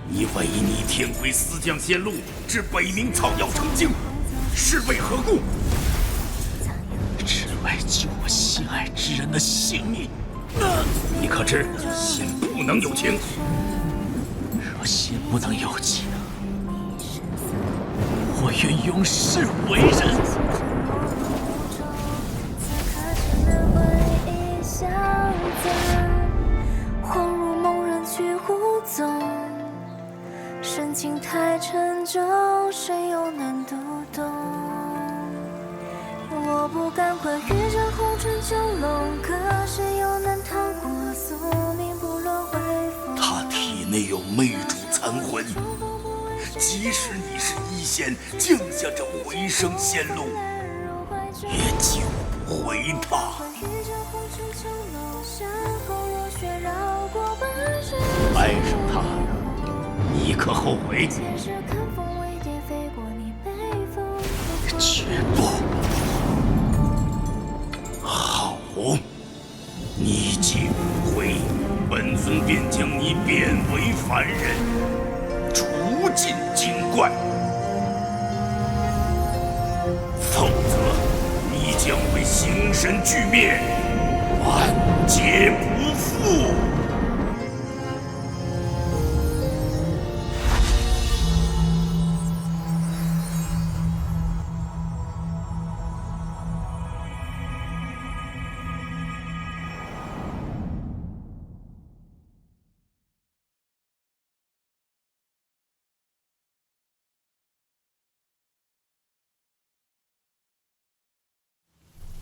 你违逆天规私降仙路，至北冥草药成精，是为何故？只为救我心爱之人的性命。你可知仙不能有情？若仙不能有情，我愿永世为人。恍如梦人去胡纵，深情太沉重，谁又能读懂？我不敢跨越这红尘九龙，可谁又能趟过宿命不轮回风？他体内有魅主残魂，即使你是一仙，降下这回生仙路，也救不回他。爱上他，你可后悔？绝不。好，你既不悔，本尊便将你变为凡人，除尽精怪。否则，你将会形神俱灭，万劫不复。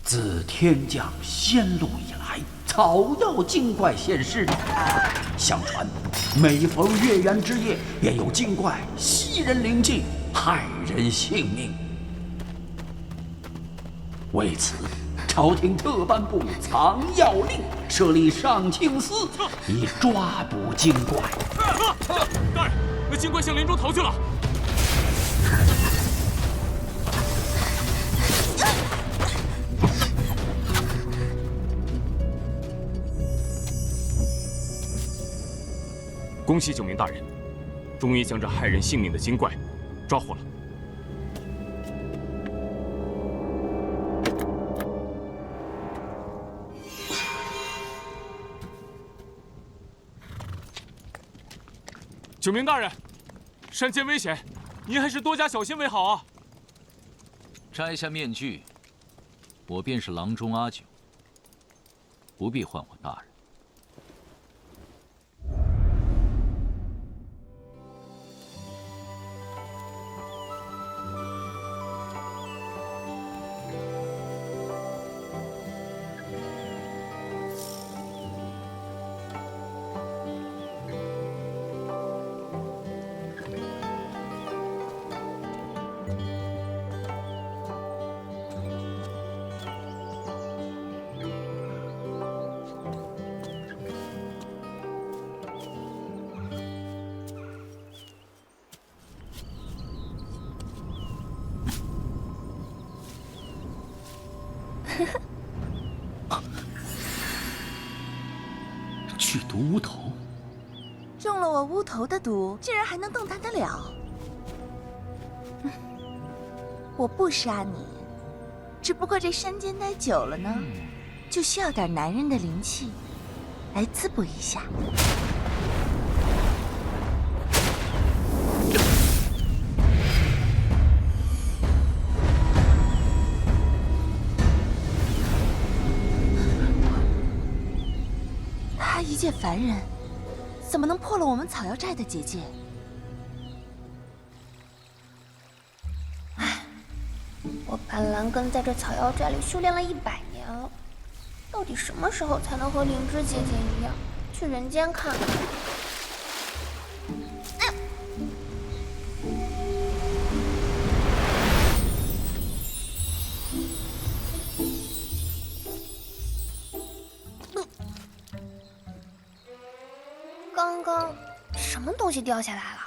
自天降仙路以来，草药精怪现世。相传，每逢月圆之夜，便有精怪袭人灵气，害人性命。为此，朝廷特颁布藏药令，设立上清司，以抓捕精怪。大人，那精怪向林中逃去了。恭喜九明大人，终于将这害人性命的精怪抓获了。九明大人，山间危险，您还是多加小心为好啊！摘下面具，我便是郎中阿九，不必唤我大人。去毒乌头，中了我乌头的毒，竟然还能动弹得了？我不杀你，只不过这山间待久了呢，就需要点男人的灵气，来滋补一下。他一介凡人，怎么能破了我们草药寨的结界？我板蓝根在这草药寨里修炼了100年了，到底什么时候才能和灵芝姐姐一样去人间看看？刚刚什么东西掉下来了？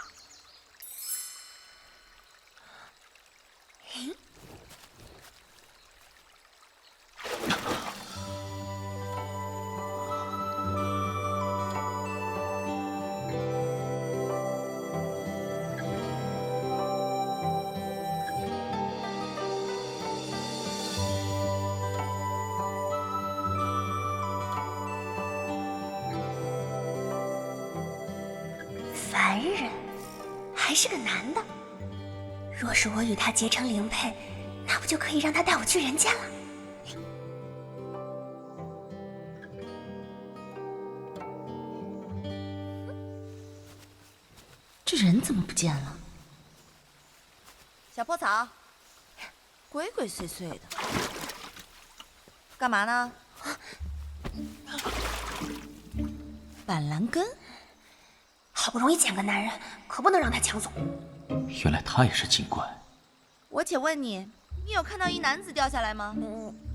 凡人，还是个男的。若是我与他结成灵配，那不就可以让他带我去人间了？这人怎么不见了？小破草，鬼鬼祟祟的，干嘛呢？板蓝根，好不容易捡个男人，可不能让他抢走。原来他也是精怪。我且问你，你有看到一男子掉下来吗？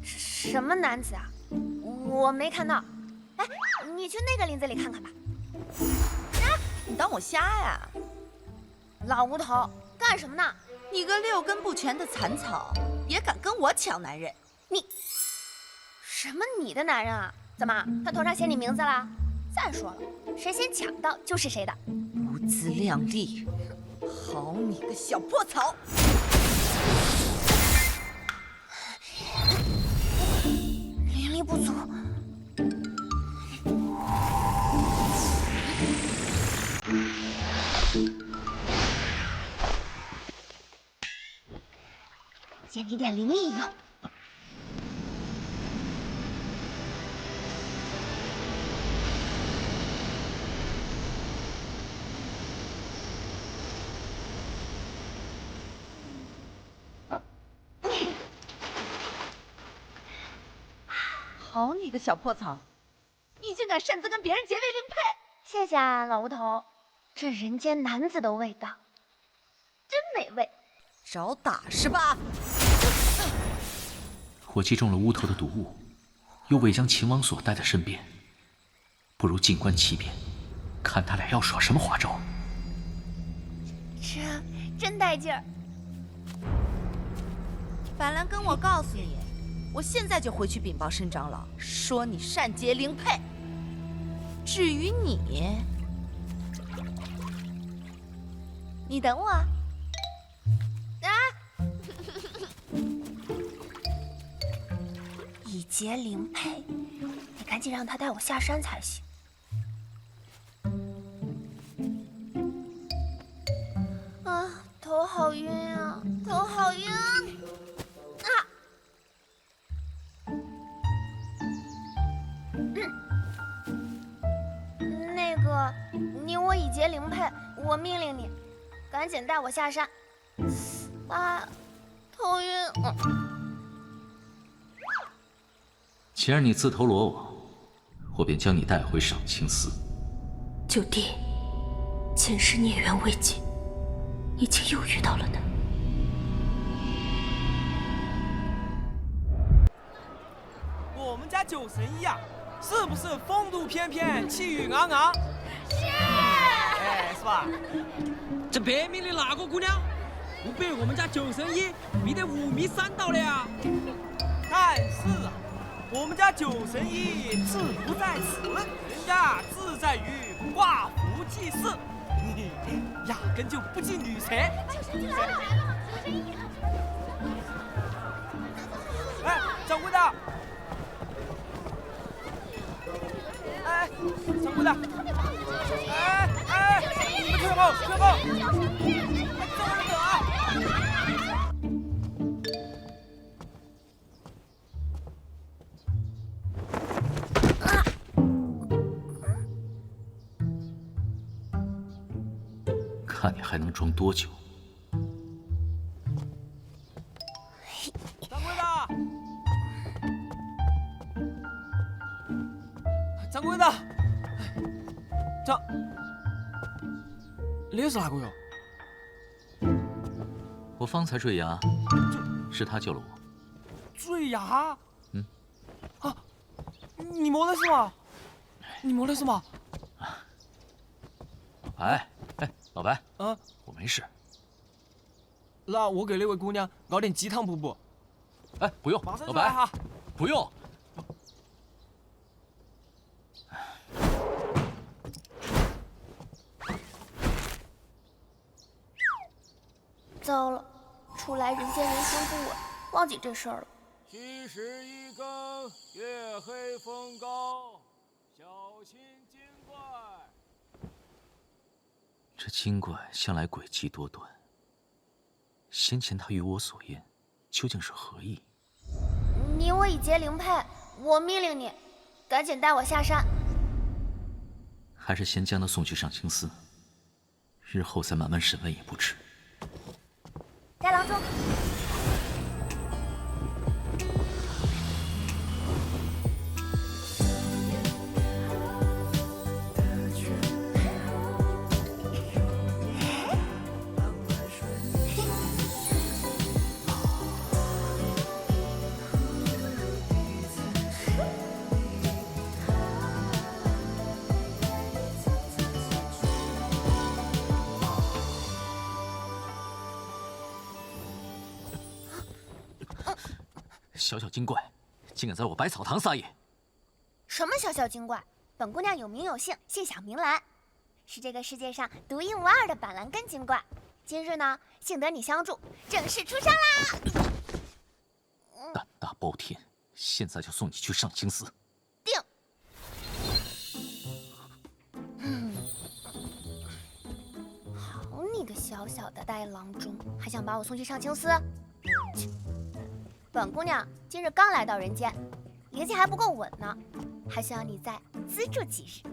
什么男子啊？我没看到。哎，你去那个林子里看看吧。你当我瞎呀？老无头，干什么呢？你个六根不全的残草，也敢跟我抢男人？你什么你的男人啊？怎么他头上写你名字了？再说了，谁先抢到就是谁的。不自量力！好你个小破草！灵力不足。借你点灵力用。好你个小破草，你竟敢擅自跟别人结为灵配！谢谢啊，老无头，这人间男子的味道，真美味。找打是吧？我击中了乌头的毒物，又未将秦王锁带在身边，不如静观其变，看他俩要耍什么花招。这真带劲儿。板蓝根，我告诉你，我现在就回去禀报申长老，说你擅结灵配。至于你，你等我啊！以结灵配，你赶紧让他带我下山才行。啊，头好晕啊，头好晕啊！那个，你我已结灵配，我命令你，赶紧带我下山。啊，头晕。既然你自投罗网，我便将你带回赏青寺。九弟，前世孽缘未尽，已经又遇到了他。我们家九神医啊，是不是风度翩翩、气宇昂昂？是，哎，是吧？这白名的那个姑娘，不比我们家九神医迷得5迷3道了呀！但是啊，我们家九神医志不在此，人家志在于画符济世，压根就不近女色。哎，掌柜的！哎，掌柜的！哎，你们退后，退后！这么等啊！看你还能装多久？掌柜的！掌柜的！你是哪个哟？我方才坠崖，是他救了我。坠崖？嗯。啊，你没得事吗？你没得事吗？老白，哎，老白，啊，我没事。那我给那位姑娘熬点鸡汤补补。哎，不用，马上老白，就来哈。不用。糟了，初来人间人心不稳，忘记这事儿了。7时1更，月黑风高，小心精怪。精怪向来诡计多端，先前他与我所言，究竟是何意？你我已结灵配，我命令你，赶紧带我下山。还是先将他送去上清寺，日后再慢慢审问也不迟。呆郎中。小小精怪，竟敢在我百草堂撒野！什么小小精怪？本姑娘有名有姓，姓小名兰，是这个世界上独一无二的板蓝根精怪。今日呢，幸得你相助，正式出山啦！胆大包天，现在就送你去上清寺。定。好你个小小的呆郎中，还想把我送去上清寺？切！本姑娘今日刚来到人间，灵气还不够稳呢，还需要你再资助几日。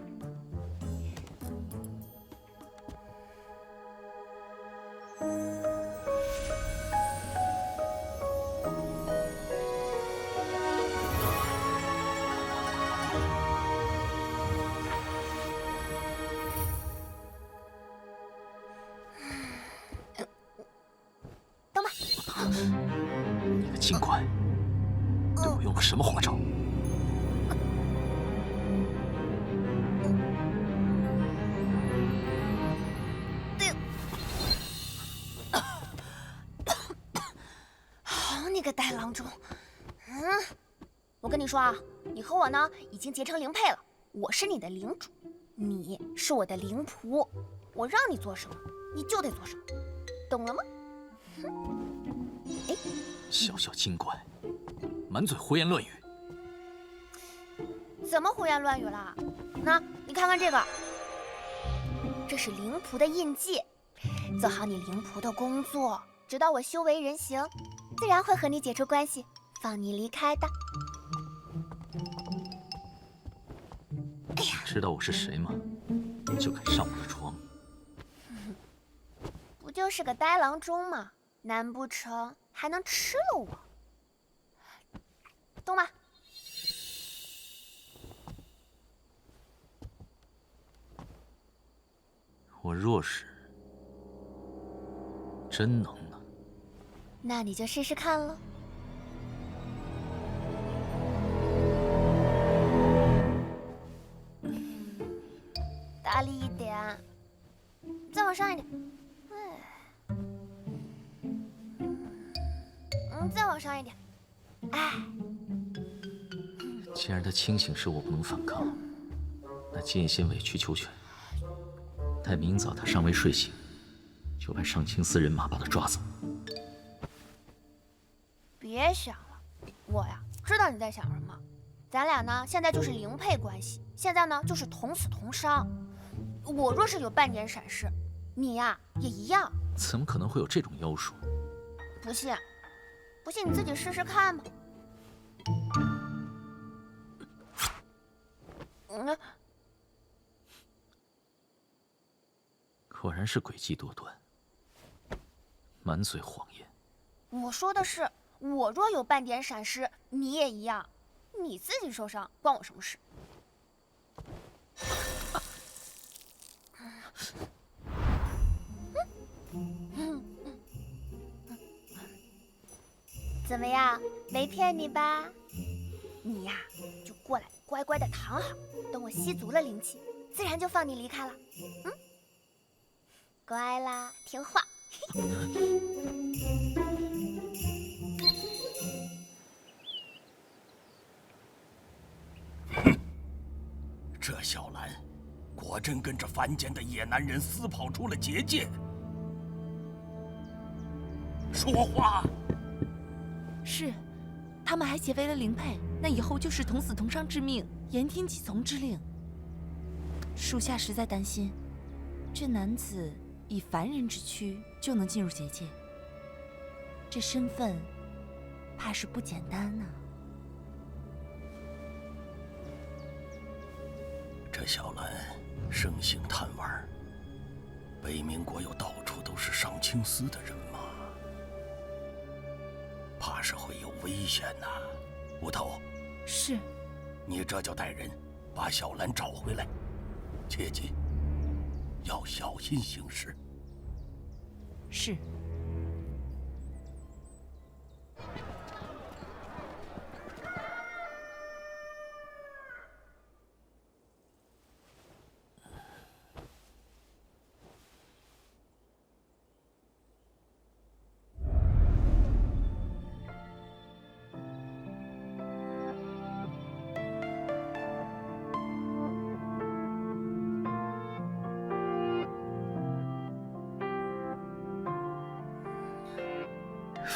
等吧。你个精怪，对我用了什么花招？好你个呆郎中！我跟你说啊，你和我呢已经结成灵配了，我是你的灵主，你是我的灵仆，我让你做什么，你就得做什么，懂了吗？哎，小小精怪，满嘴胡言乱语。怎么胡言乱语了？那你看看这个，这是灵仆的印记，做好你灵仆的工作，直到我修为人形，自然会和你解除关系，放你离开的。哎呀，知道我是谁吗？就敢上我的床？不就是个呆郎中吗？难不成还能吃了我？动吧。我若是真能呢？那你就试试看喽。大力一点，再往上一点。再往上一点。哎，既然他清醒时我不能反抗，那今夜先委曲求全，待明早他尚未睡醒，就派上清寺人马把他抓走。别想了，我呀知道你在想什么。咱俩呢现在就是灵配关系，现在呢就是同死同伤。我若是有半点闪失，你呀也一样。怎么可能会有这种妖术？不信，不信你自己试试看吧。果然是诡计多端，满嘴谎言。我说的是，我若有半点闪失，你也一样。你自己受伤，关我什么事？怎么样，没骗你吧？你呀，就过来乖乖的躺好，等我吸足了灵气，自然就放你离开了。乖啦，听话。这小兰，果真跟着凡间的野男人私跑出了结界。说话！是，他们还结为了灵配，那以后就是同死同伤之命，言听计从之令。属下实在担心，这男子以凡人之躯就能进入结界，这身份怕是不简单呢。这小兰生性贪玩，北冥国有到处都是上清司的人马，怕是会有危险呐。无头，是，你这就带人把小兰找回来，切记要小心行事。是。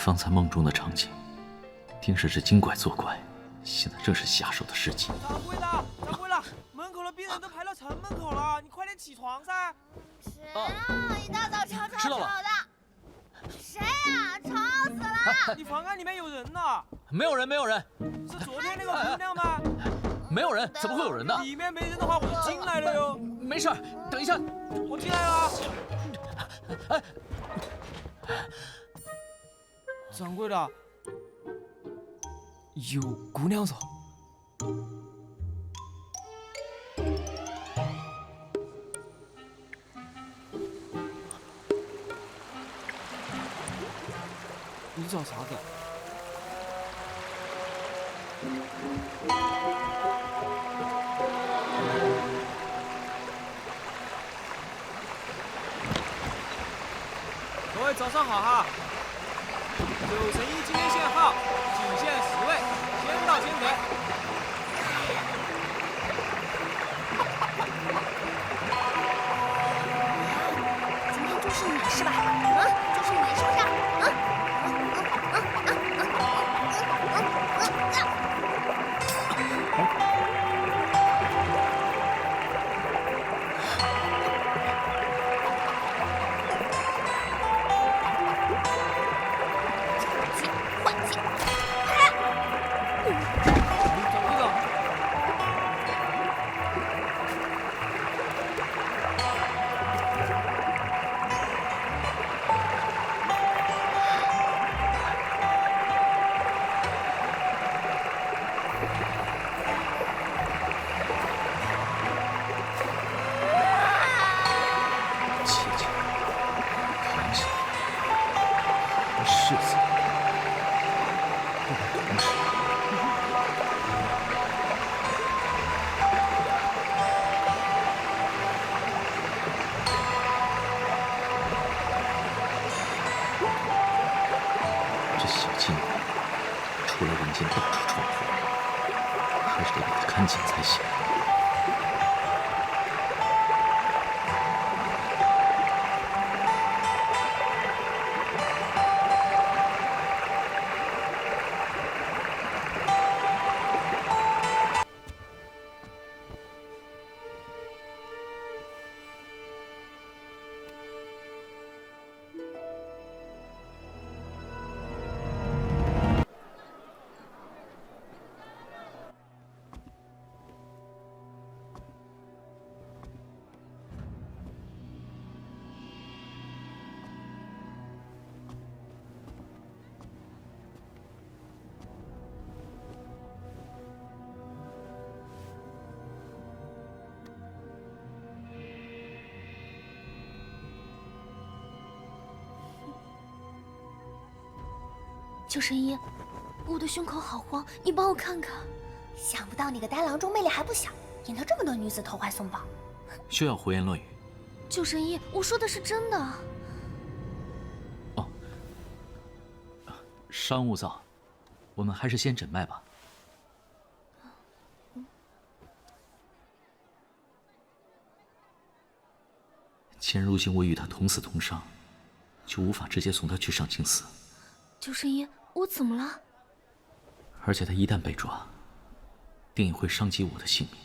方才梦中的场景，定是这精怪作怪，现在正是下手的时机。掌柜的，掌柜的，门口的病人都排到城门口了，你快点起床噻！谁啊？一大早吵知道了的，谁呀？吵死了！你房间里面有人呢？没有人，没有人。是昨天那个姑娘吗？没有人，怎么会有人呢？里面没人的话，我就进来了哟。没事，等一下，我进来了。哎，掌柜的，有姑娘嗦。你找啥子？各位早上好哈！9神1今天限号，仅限10位，先到先得。今天就是你是吧？啊，就是你是不是？这小精灵出了人间到处闯祸，还是得把他看紧才行。救神医，我的胸口好慌，你帮我看看。想不到你个呆郎中魅力还不小，引得这么多女子投怀送抱。休要胡言乱语。救神医，我说的是真的。哦，伤勿躁，我们还是先诊脉吧。既然如今我与他同死同伤，就无法直接送他去上清寺。救神医，我怎么了？而且他一旦被抓，定也会伤及我的性命。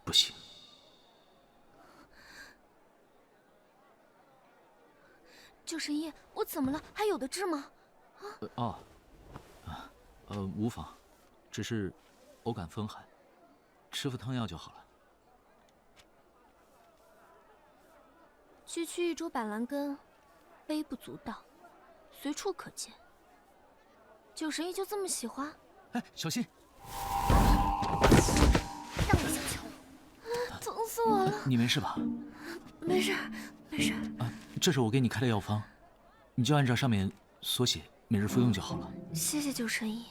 不行。救神医，我怎么了？还有的治吗？无妨，只是偶感风寒，吃副汤药就好了。区区一株板蓝根，微不足道，随处可见。救神医就这么喜欢？哎，小心！让你小瞧我，疼死我了！你没事吧？没事，没事。这是我给你开的药方，你就按照上面所写，每日服用就好了。谢谢救神医。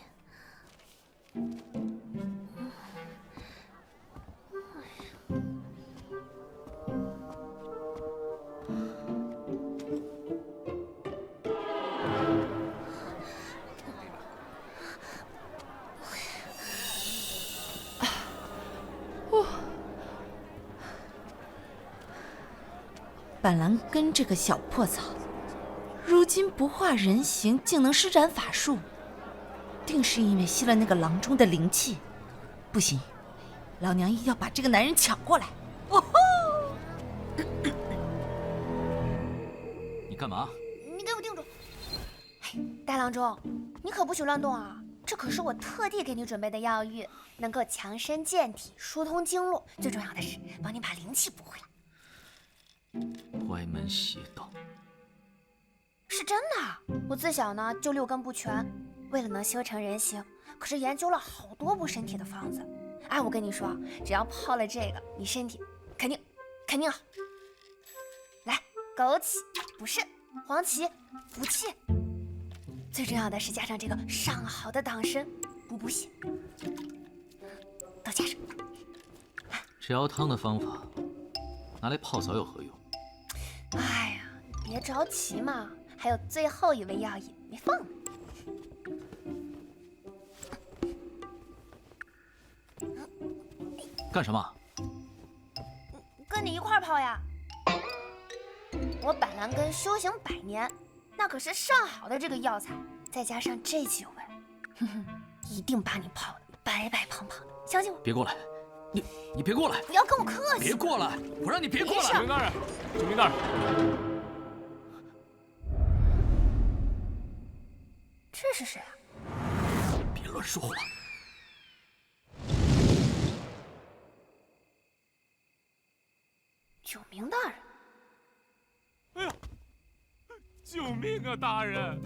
板蓝根这个小破草，如今不化人形，竟能施展法术，定是因为吸了那个郎中的灵气。不行，老娘一定要把这个男人抢过来！哦吼！你干嘛？你给我定住！大郎中，你可不许乱动啊！这可是我特地给你准备的药浴，能够强身健体、疏通经络，最重要的是帮你把灵气补回来。歪门邪道，是真的。我自小呢就6根不全，为了能修成人形，可是研究了好多补身体的方子。哎，我跟你说，只要泡了这个，你身体肯定好。来，枸杞补肾，黄芪补气，最重要的是加上这个上好的党参补血，都加上。这熬汤的方法，拿来泡澡有何用？哎呀，别着急嘛，还有最后一味药引没放呢。干什么？跟你一块儿泡呀。我板蓝根修行100年，那可是上好的这个药材，再加上这几味，一定把你泡的白白胖胖的，相信我。别过来！你别过来！不要跟我客气！别过来！我让你别过来！救命大人，救命大人！这是谁啊？别乱说话！救命大人！哎呀，救命啊，大人！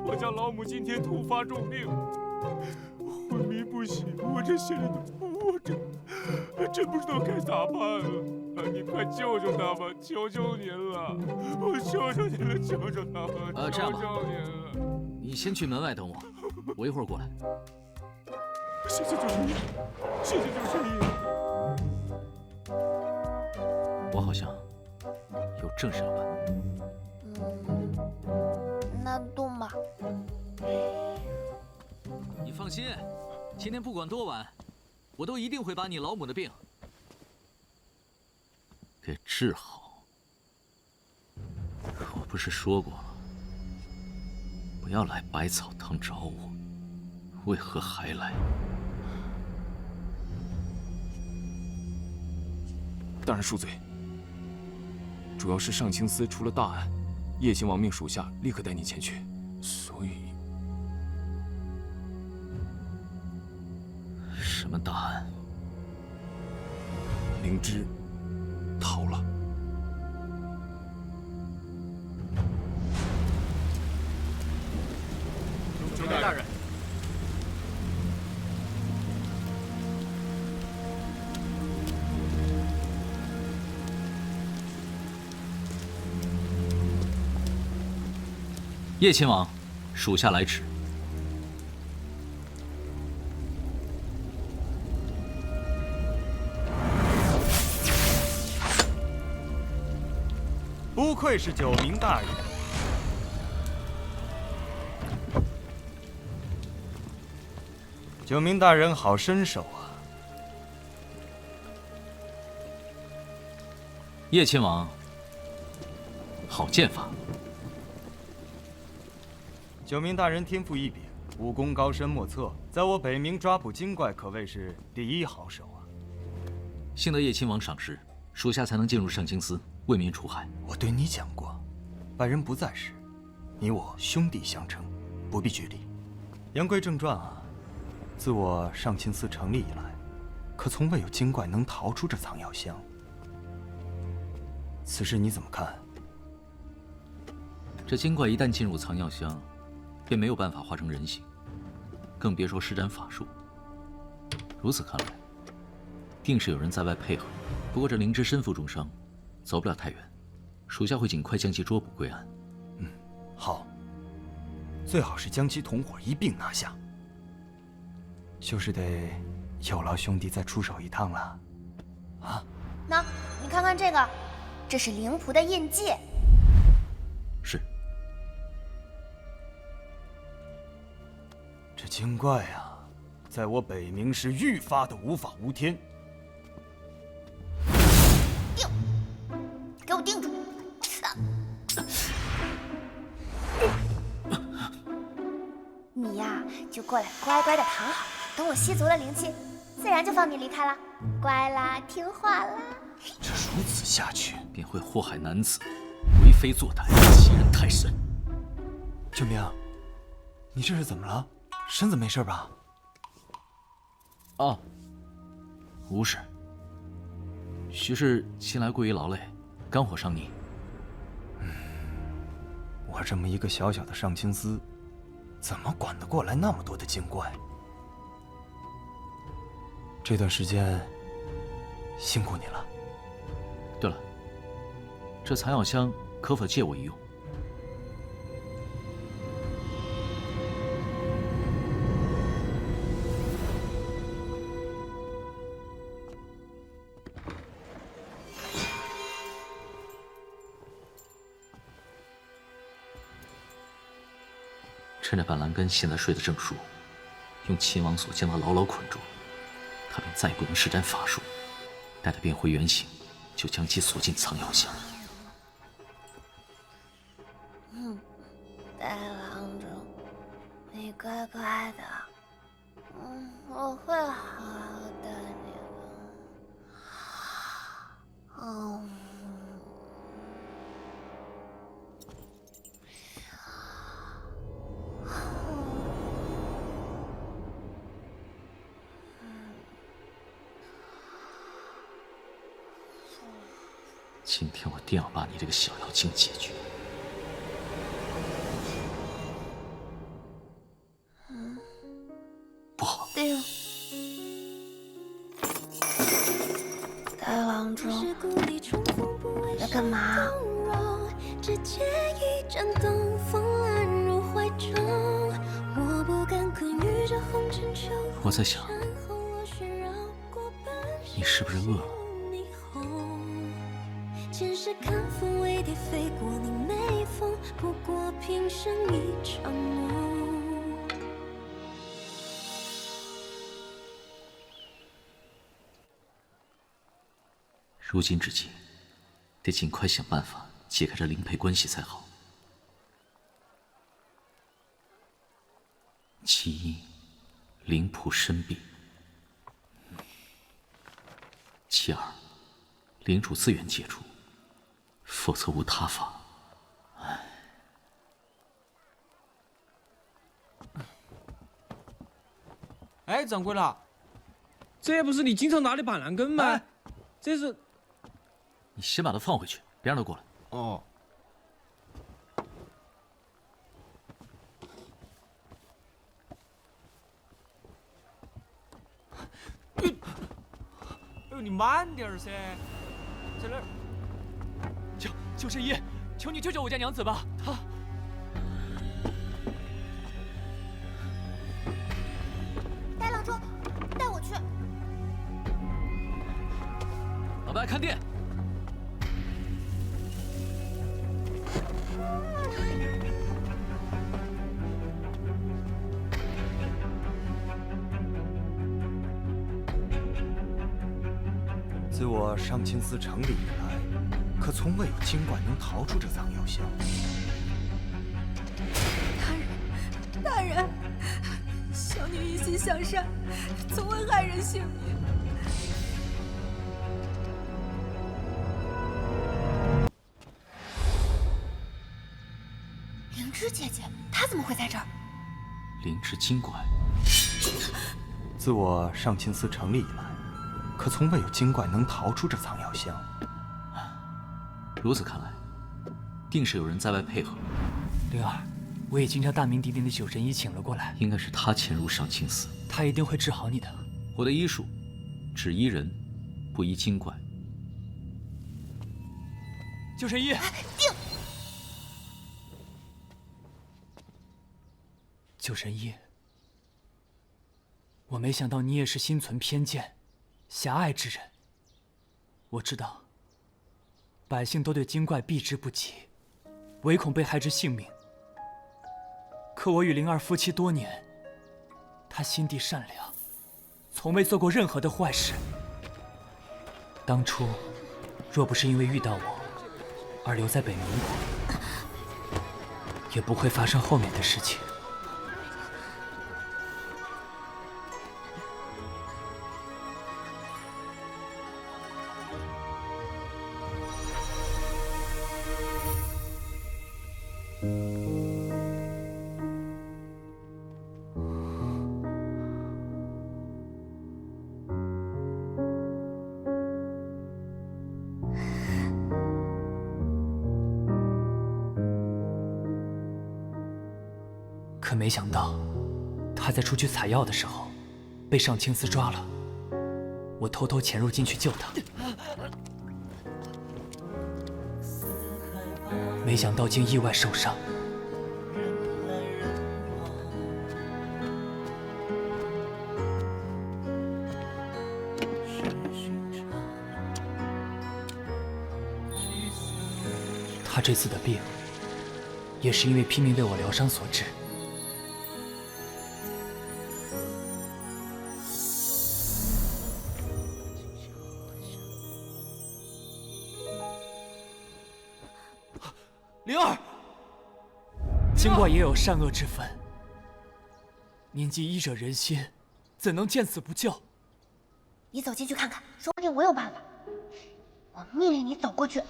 我家老母今天突发重病，昏迷不醒，我这心里我真不知道该咋办啊！你快救救他吧，求求您了！我求求您了，救救他吧！这样吧，求求您了！你先去门外等我，我一会儿过来。谢谢救神医，谢谢救神医。我好像有正事要办。那动吧。你放心，今天不管多晚，我都一定会把你老母的病给治好。我不是说过了，不要来百草堂找我，为何还来？大人恕罪，主要是上清司出了大案，叶亲王命属下立刻带你前去，所以……什么大案？灵芝逃了。救命大人！叶亲王，属下来迟。不愧是九明大人，九明大人好身手啊！叶亲王，好剑法。九明大人天赋异禀，武功高深莫测，在我北冥抓捕精怪可谓是第一好手啊！幸得叶亲王赏识，属下才能进入上清司为民除害。我对你讲过，外人不在时，你我兄弟相称，不必拘礼。言归正传啊，自我上清寺成立以来，可从未有精怪能逃出这藏药箱。此事你怎么看？这精怪一旦进入藏药箱，便没有办法化成人形，更别说施展法术。如此看来，定是有人在外配合。不过这灵芝身负重伤，走不了太远，属下会尽快将其捉捕归案。好，最好是将其同伙一并拿下。就是得有劳兄弟再出手一趟了。啊？喏，你看看这个，这是灵仆的印记。是。这精怪啊，在我北冥是愈发的无法无天。定，给我定住！你呀，就过来乖乖的躺好，等我吸足了灵气，自然就放你离开了。乖啦，听话啦。这如此下去，便会祸害男子，为非作歹，欺人太甚。救命！你这是怎么了？身子没事吧？哦，无事。许是近来过于劳累，肝火伤逆。我这么一个小小的上清司，怎么管得过来那么多的精怪？这段时间辛苦你了。对了，这藏药箱可否借我一用？趁着板蓝根现在睡得正熟，用秦王锁将他牢牢捆住，他便再不能施展法术。待他变回原形，就将其锁进藏药箱。大郎中，你乖乖的，我会好好待你的。今天我定要把你这个小妖精解决。不好！大郎中，在干嘛？我在想，你是不是饿了？前世看风为蝶飞过你眉峰，不过平生一场梦。如今之计，得尽快想办法解开这灵配关系才好。其一，灵仆身避；其二，灵主自愿解除。否则无他法。哎，掌柜的，这不是你经常拿的板蓝根吗？这是……你先把它放回去，别让它过来。哦。你慢点噻，在那儿。救神医，求你救救我家娘子吧！她……大郎中，带我去。老白看店。自我上清寺成立以来，可从未有精怪能逃出这藏药箱。大人，小女一心向善，从未害人性命。灵芝姐姐，她怎么会在这儿？灵芝精怪。自我上清寺成立以来，可从未有精怪能逃出这藏药箱。如此看来，定是有人在外配合。灵儿，我已经将大名鼎鼎的九神医请了过来，应该是他潜入上清寺，他一定会治好你的。我的医术，只医人，不医精怪。九神医，定。九神医，我没想到你也是心存偏见、狭隘之人。我知道，百姓都对精怪避之不及，唯恐被害之性命。可我与灵儿夫妻多年，她心地善良，从未做过任何的坏事。当初，若不是因为遇到我，而留在北冥国，也不会发生后面的事情。可没想到，他在出去采药的时候，被上清寺抓了。我偷偷潜入进去救他，没想到竟意外受伤。他这次的病，也是因为拼命为我疗伤所致。灵儿，精怪也有善恶之分，您既医者仁心，怎能见死不救？你走进去看看，说不定我有办法。我命令你走过去。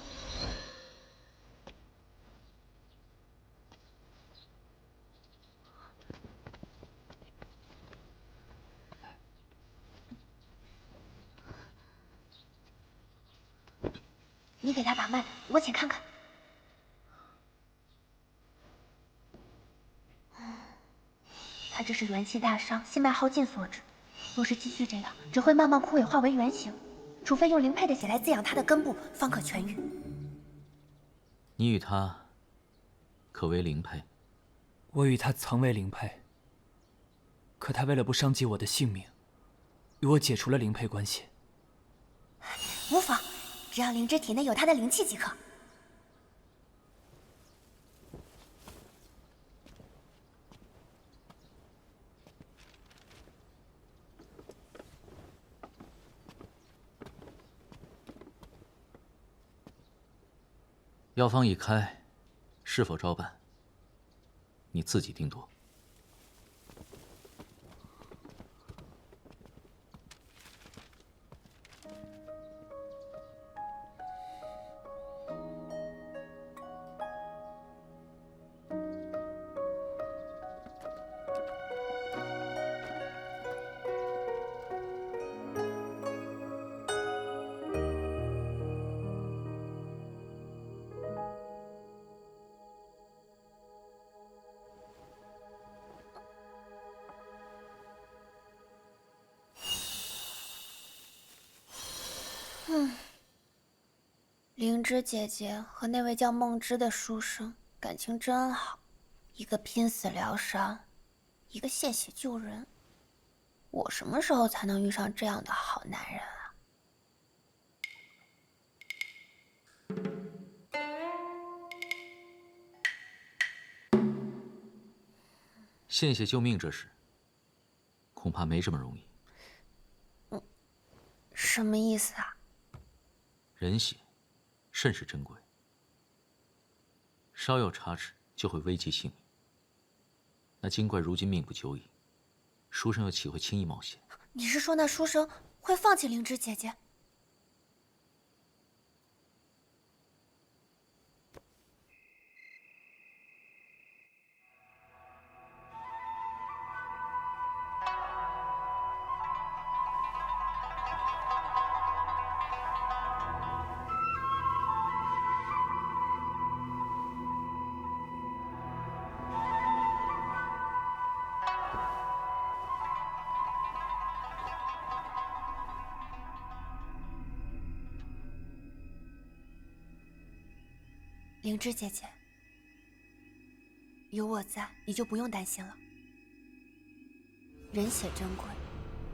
你给他把脉，我且看看。他这是元气大伤，心脉耗尽所致。若是继续这样，只会慢慢枯萎，化为原形。除非用灵佩的血来滋养他的根部，方可痊愈。你与他可为灵配？我与他曾为灵配，可他为了不伤及我的性命，与我解除了灵配关系。无妨，只要灵芝体内有他的灵气即可。药方已开，是否照办？你自己定夺。灵芝姐姐和那位叫梦之的书生感情真好，一个拼死疗伤，一个献血救人。我什么时候才能遇上这样的好男人啊？献血救命这事，恐怕没这么容易。什么意思啊？人血甚是珍贵，稍有差池就会危及性命。那精怪如今命不久矣，书生又岂会轻易冒险？你是说那书生会放弃灵芝姐姐？灵芝姐姐，有我在，你就不用担心了。人血珍贵，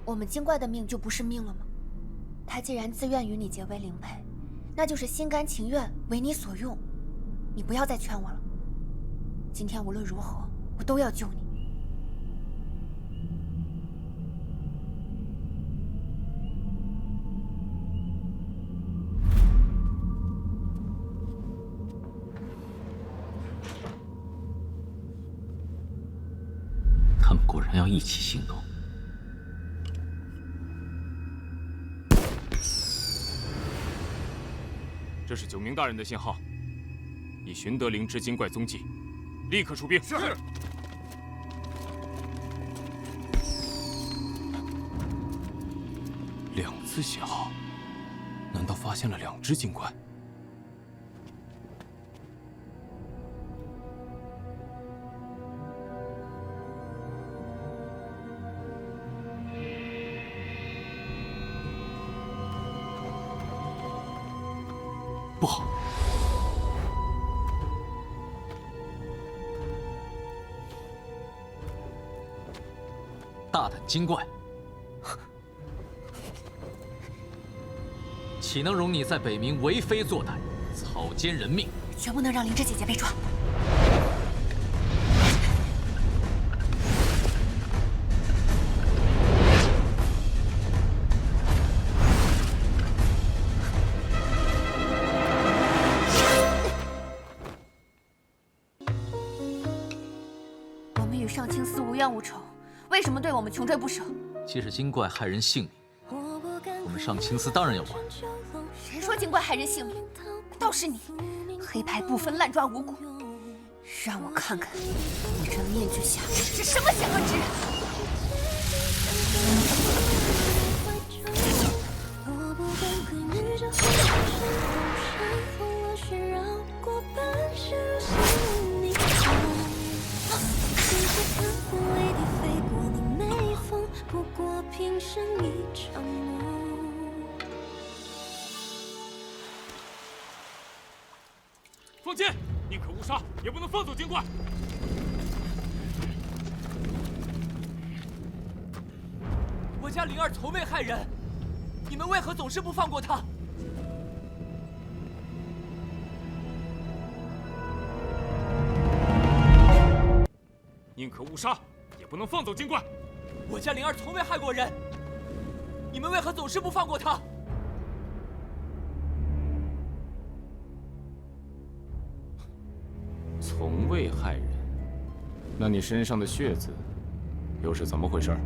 我们精怪的命就不是命了吗？他既然自愿与你结为灵配，那就是心甘情愿为你所用。你不要再劝我了。今天无论如何，我都要救你。他们果然要一起行动。这是九明大人的信号，已寻得灵芝精怪踪迹，立刻出兵。是。2次信号，难道发现了2只精怪？不好！大胆精怪，岂能容你在北冥为非作歹，草菅人命？绝不能让灵芝姐姐被抓！上清寺无冤无仇，为什么对我们穷追不舍？既是精怪害人性命，我们上清寺当然要管。谁说精怪害人性命？倒是你，黑白不分，滥抓无辜。让我看看你这面具下是什么险恶之人！放箭！宁可误杀，也不能放走精怪。我家灵儿从未害人，你们为何总是不放过她？宁可误杀，也不能放走精怪。我家灵儿从未害过人，你们为何总是不放过她？从未害人，那你身上的血渍又是怎么回事？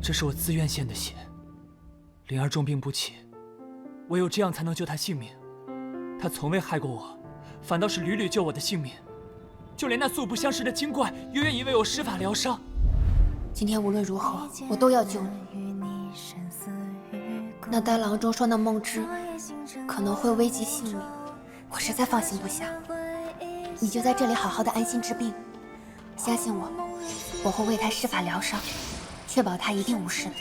这是我自愿献的血。灵儿重病不起，唯有这样才能救她性命。她从未害过我，反倒是屡屡救我的性命。就连那素不相识的精怪，也愿意为我施法疗伤。今天无论如何，我都要救你。那丹郎中说那梦之可能会危及性命，我实在放心不下。你就在这里好好的安心治病，相信我，我会为他施法疗伤，确保他一定无事的。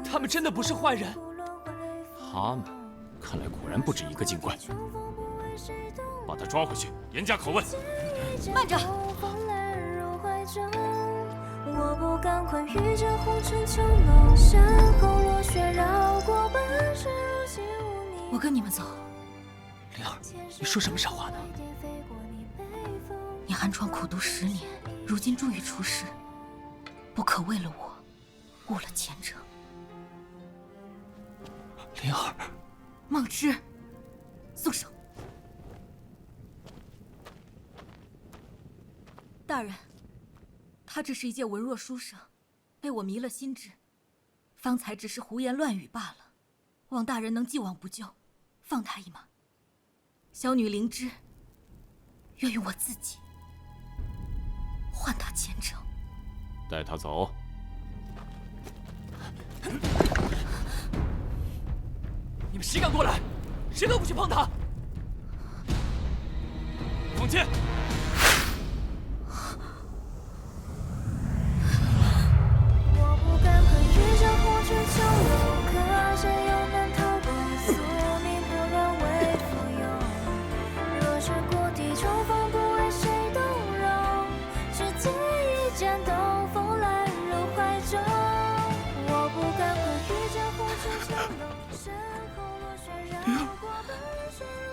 他们真的不是坏人。他们看来果然不止一个精怪，把他抓回去，严加拷问。慢着！我不敢跨越这红尘秋楼，山后落雪绕过半生如昔无你。我跟你们走。灵儿，你说什么傻话呢？你寒窗苦读10年，如今终于出世，不可为了我误了前程。灵儿，梦之，松手！大人。他只是一介文弱书生，被我迷了心智，方才只是胡言乱语罢了。望大人能既往不咎，放他一马。小女灵芝愿用我自己换他前程。带他走。你们谁敢过来？谁都不许碰他！放箭！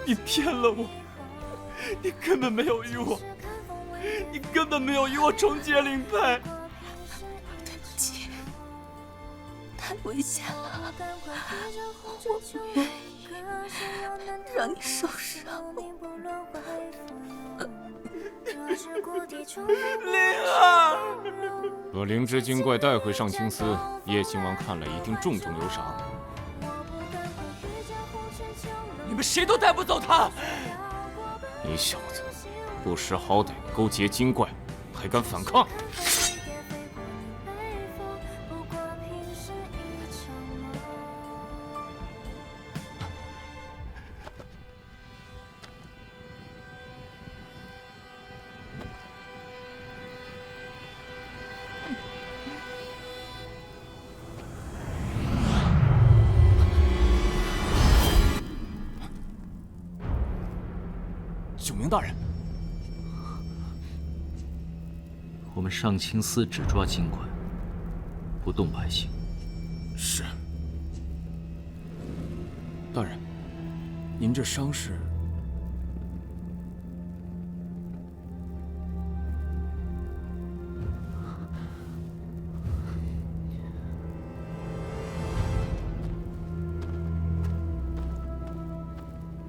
你骗了我，你根本没有与我，你根本没有与我重结灵配。对不起，太危险了，我不愿意让你受伤。灵儿，把灵芝精怪带回上清寺，叶亲王看了一定重重有赏。你们谁都带不走他！你小子不识好歹，勾结精怪，还敢反抗！九明大人，我们上清寺只抓精怪，不动百姓。是。大人，您这伤势……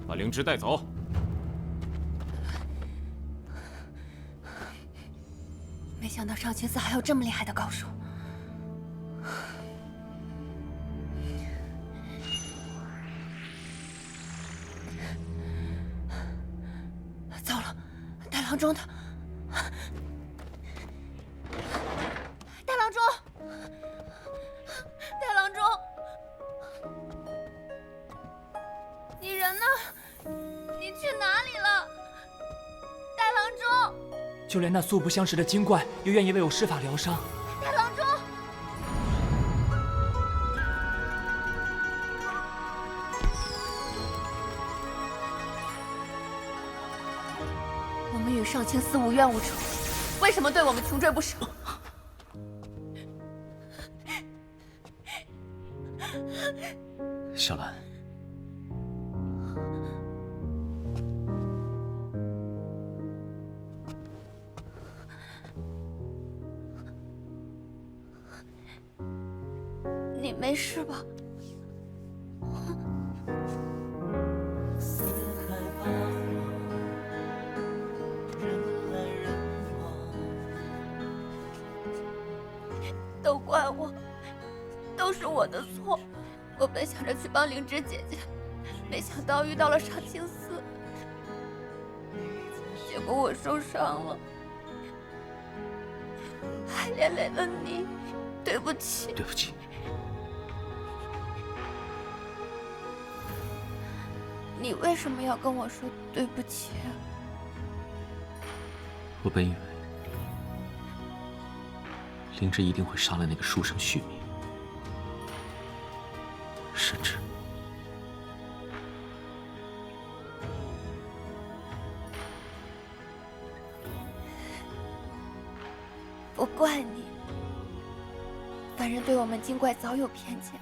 把灵芝带走。没想到上清寺还有这么厉害的高手。糟了，带郎中他，带郎中，带郎中，你人呢？你去哪里了？带郎中。就连那素不相识的精怪也愿意为我施法疗伤。太郎中，我们与上清寺无冤无仇，为什么对我们穷追不舍？小兰，你没事吧？都怪我，都是我的错。我本想着去帮灵芝姐姐，没想到遇到了上清寺，结果我受伤了，还连累了你，对不起。对不起。你为什么要跟我说对不起啊？我本以为灵芝一定会杀了那个书生续命，甚至不怪你，凡人对我们精怪早有偏见。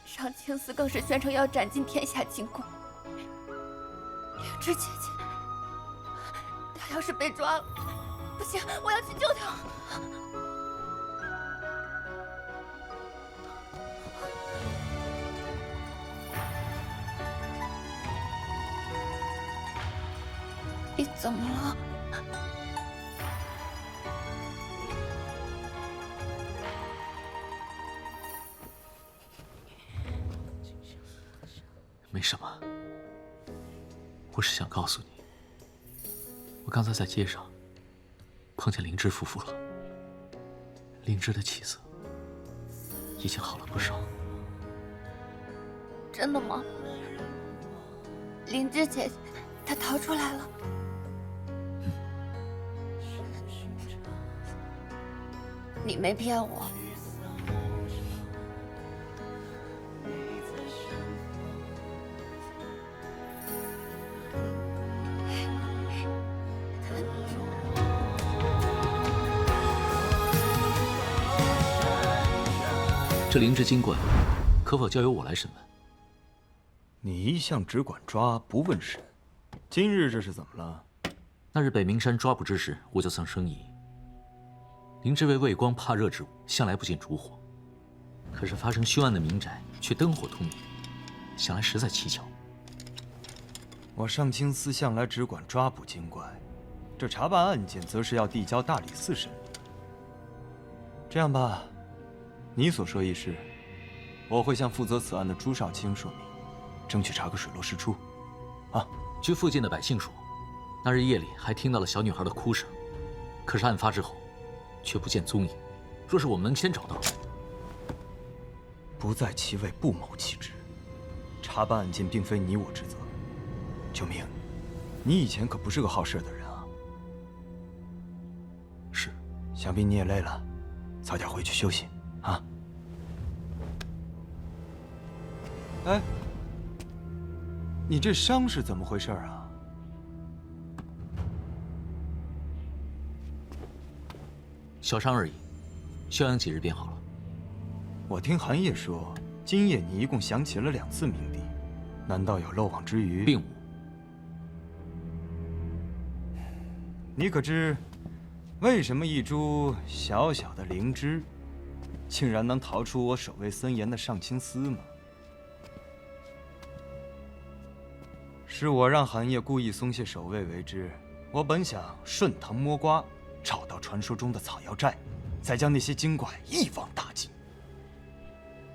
上清寺更是宣称要斩尽天下精怪。灵芝姐姐，她要是被抓了，不行，我要去救她。你怎么了？没什么，我是想告诉你，我刚才在街上碰见灵芝夫妇了。灵芝的气色已经好了不少。真的吗？灵芝姐姐，她逃出来了。你没骗我。这灵芝精怪，可否交由我来审问？你一向只管抓不问审，今日这是怎么了？那日北冥山抓捕之时，我就曾生疑，灵芝为畏光怕热之物，向来不见烛火，可是发生凶案的民宅却灯火通明，想来实在蹊跷。我上清司向来只管抓捕精怪，这查办案件则是要递交大理寺审理。这样吧，你所说一事，我会向负责此案的朱少卿说明，争取查个水落石出。啊，据附近的百姓说，那日夜里还听到了小女孩的哭声，可是案发之后，却不见踪影。若是我们能先找到，不在其位不谋其职，查办案件并非你我之责。救命！你以前可不是个好事的人啊。是，想必你也累了，早点回去休息啊。哎，你这伤是怎么回事啊？小伤而已，休养几日便好了。我听韩烨说，今夜你一共降起了2次冥敌，难道有漏网之鱼？并无。你可知，为什么一株小小的灵芝，竟然能逃出我守卫森严的上清司吗？是我让韩烨故意松懈守卫为之。我本想顺藤摸瓜，找到传说中的草药寨，再将那些精怪一网打尽。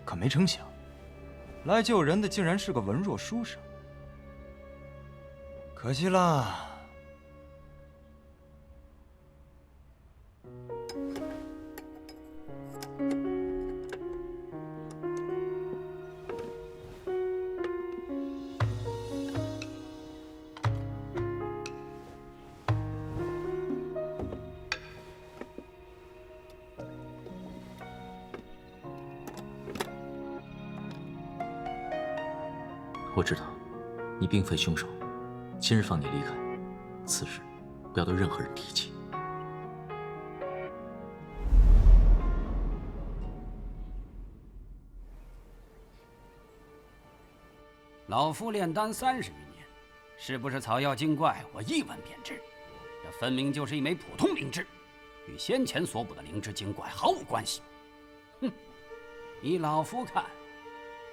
可没成想，来救人的竟然是个文弱书生。可惜啦。我知道，你并非凶手。今日放你离开，此事不要对任何人提起。老夫炼丹30余年，是不是草药精怪，我一闻便知。这分明就是一枚普通灵芝，与先前所捕的灵芝精怪毫无关系。哼，依老夫看，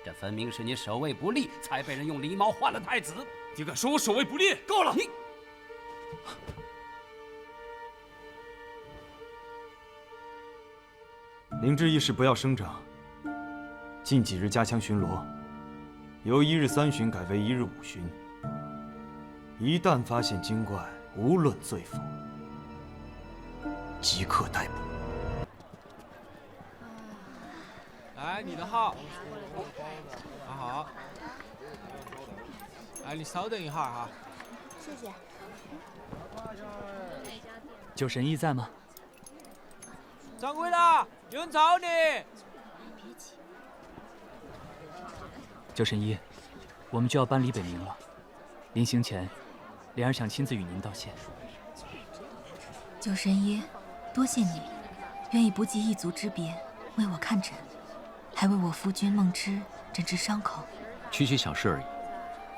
这分明是你守卫不力，才被人用狸猫换了太子。你敢说我守卫不力？够了！你灵芝一事不要声张，近几日加强巡逻，由1日3巡改为1日5巡。一旦发现精怪，无论罪否，即刻逮捕。来，你的号。好。哎，你稍等一下哈。谢谢。酒神医在吗？掌柜的，有人找你。酒神医，我们就要搬离北冥了。临行前，莲儿想亲自与您道谢。酒神医，多谢你，愿意不计一族之别，为我看诊，还为我夫君梦之诊治伤口。区区小事而已，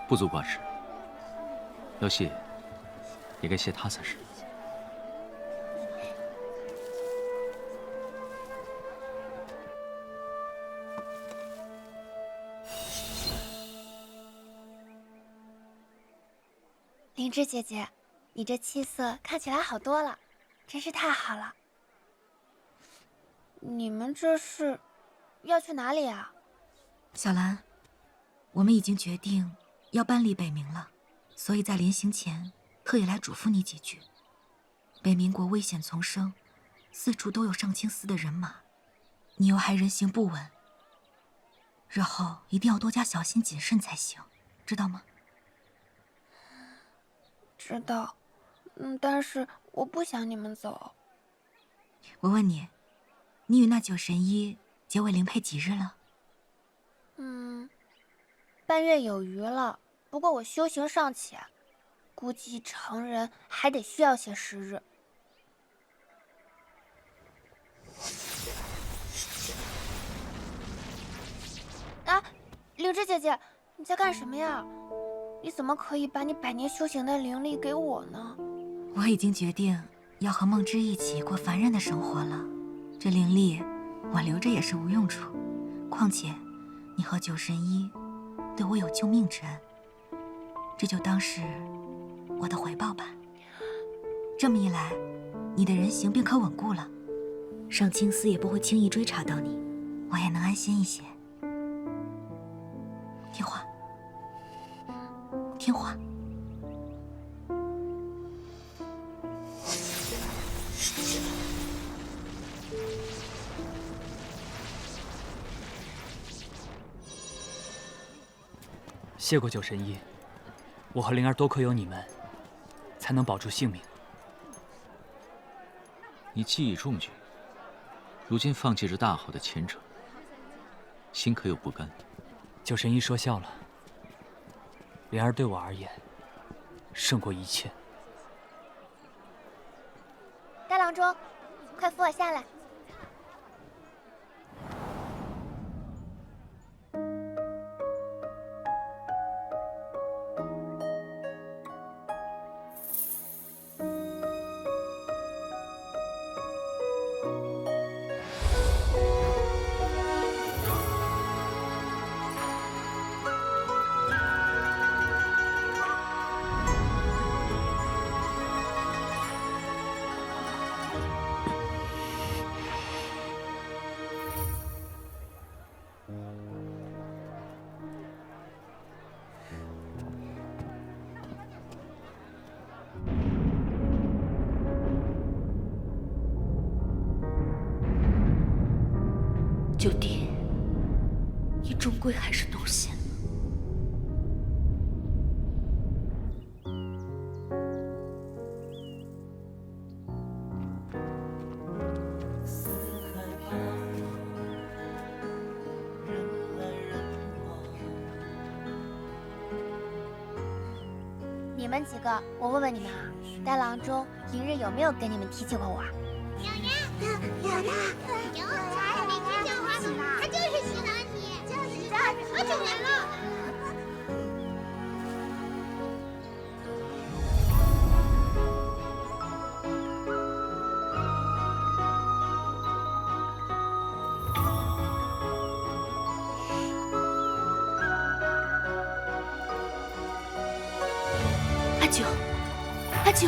不足挂齿。要谢，也该谢他才是。灵芝姐姐，你这气色看起来好多了，真是太好了。你们这是要去哪里啊？小兰，我们已经决定要搬离北冥了，所以在临行前特意来嘱咐你几句。北冥国危险丛生，四处都有上清司的人马，你又还人行不稳，日后一定要多加小心谨慎才行，知道吗？知道，但是我不想你们走。我问你，你与那九神医结为灵配几日了？半月有余了，不过我修行尚浅，估计成人还得需要些时日。啊，灵芝姐姐，你在干什么呀？你怎么可以把你百年修行的灵力给我呢？我已经决定要和梦之一起过凡人的生活了。这灵力我留着也是无用处，况且你和九神一对我有救命之恩，这就当是我的回报吧。这么一来，你的人形便可稳固了，上清司也不会轻易追查到你，我也能安心一些。听话，听话。谢过九神一，我和灵儿多亏有你们，才能保住性命。你既已中举，如今放弃这大好的前程，心可有不甘？九神一说笑了，灵儿对我而言，胜过一切。大郎中，快扶我下来。九弟，你终归还是动心了。你们几个，我问问你们啊，大郎中平日有没有跟你们提起过我？有，他每天叫唤你，他就是喜欢你，就是他可久年了。阿九，阿九，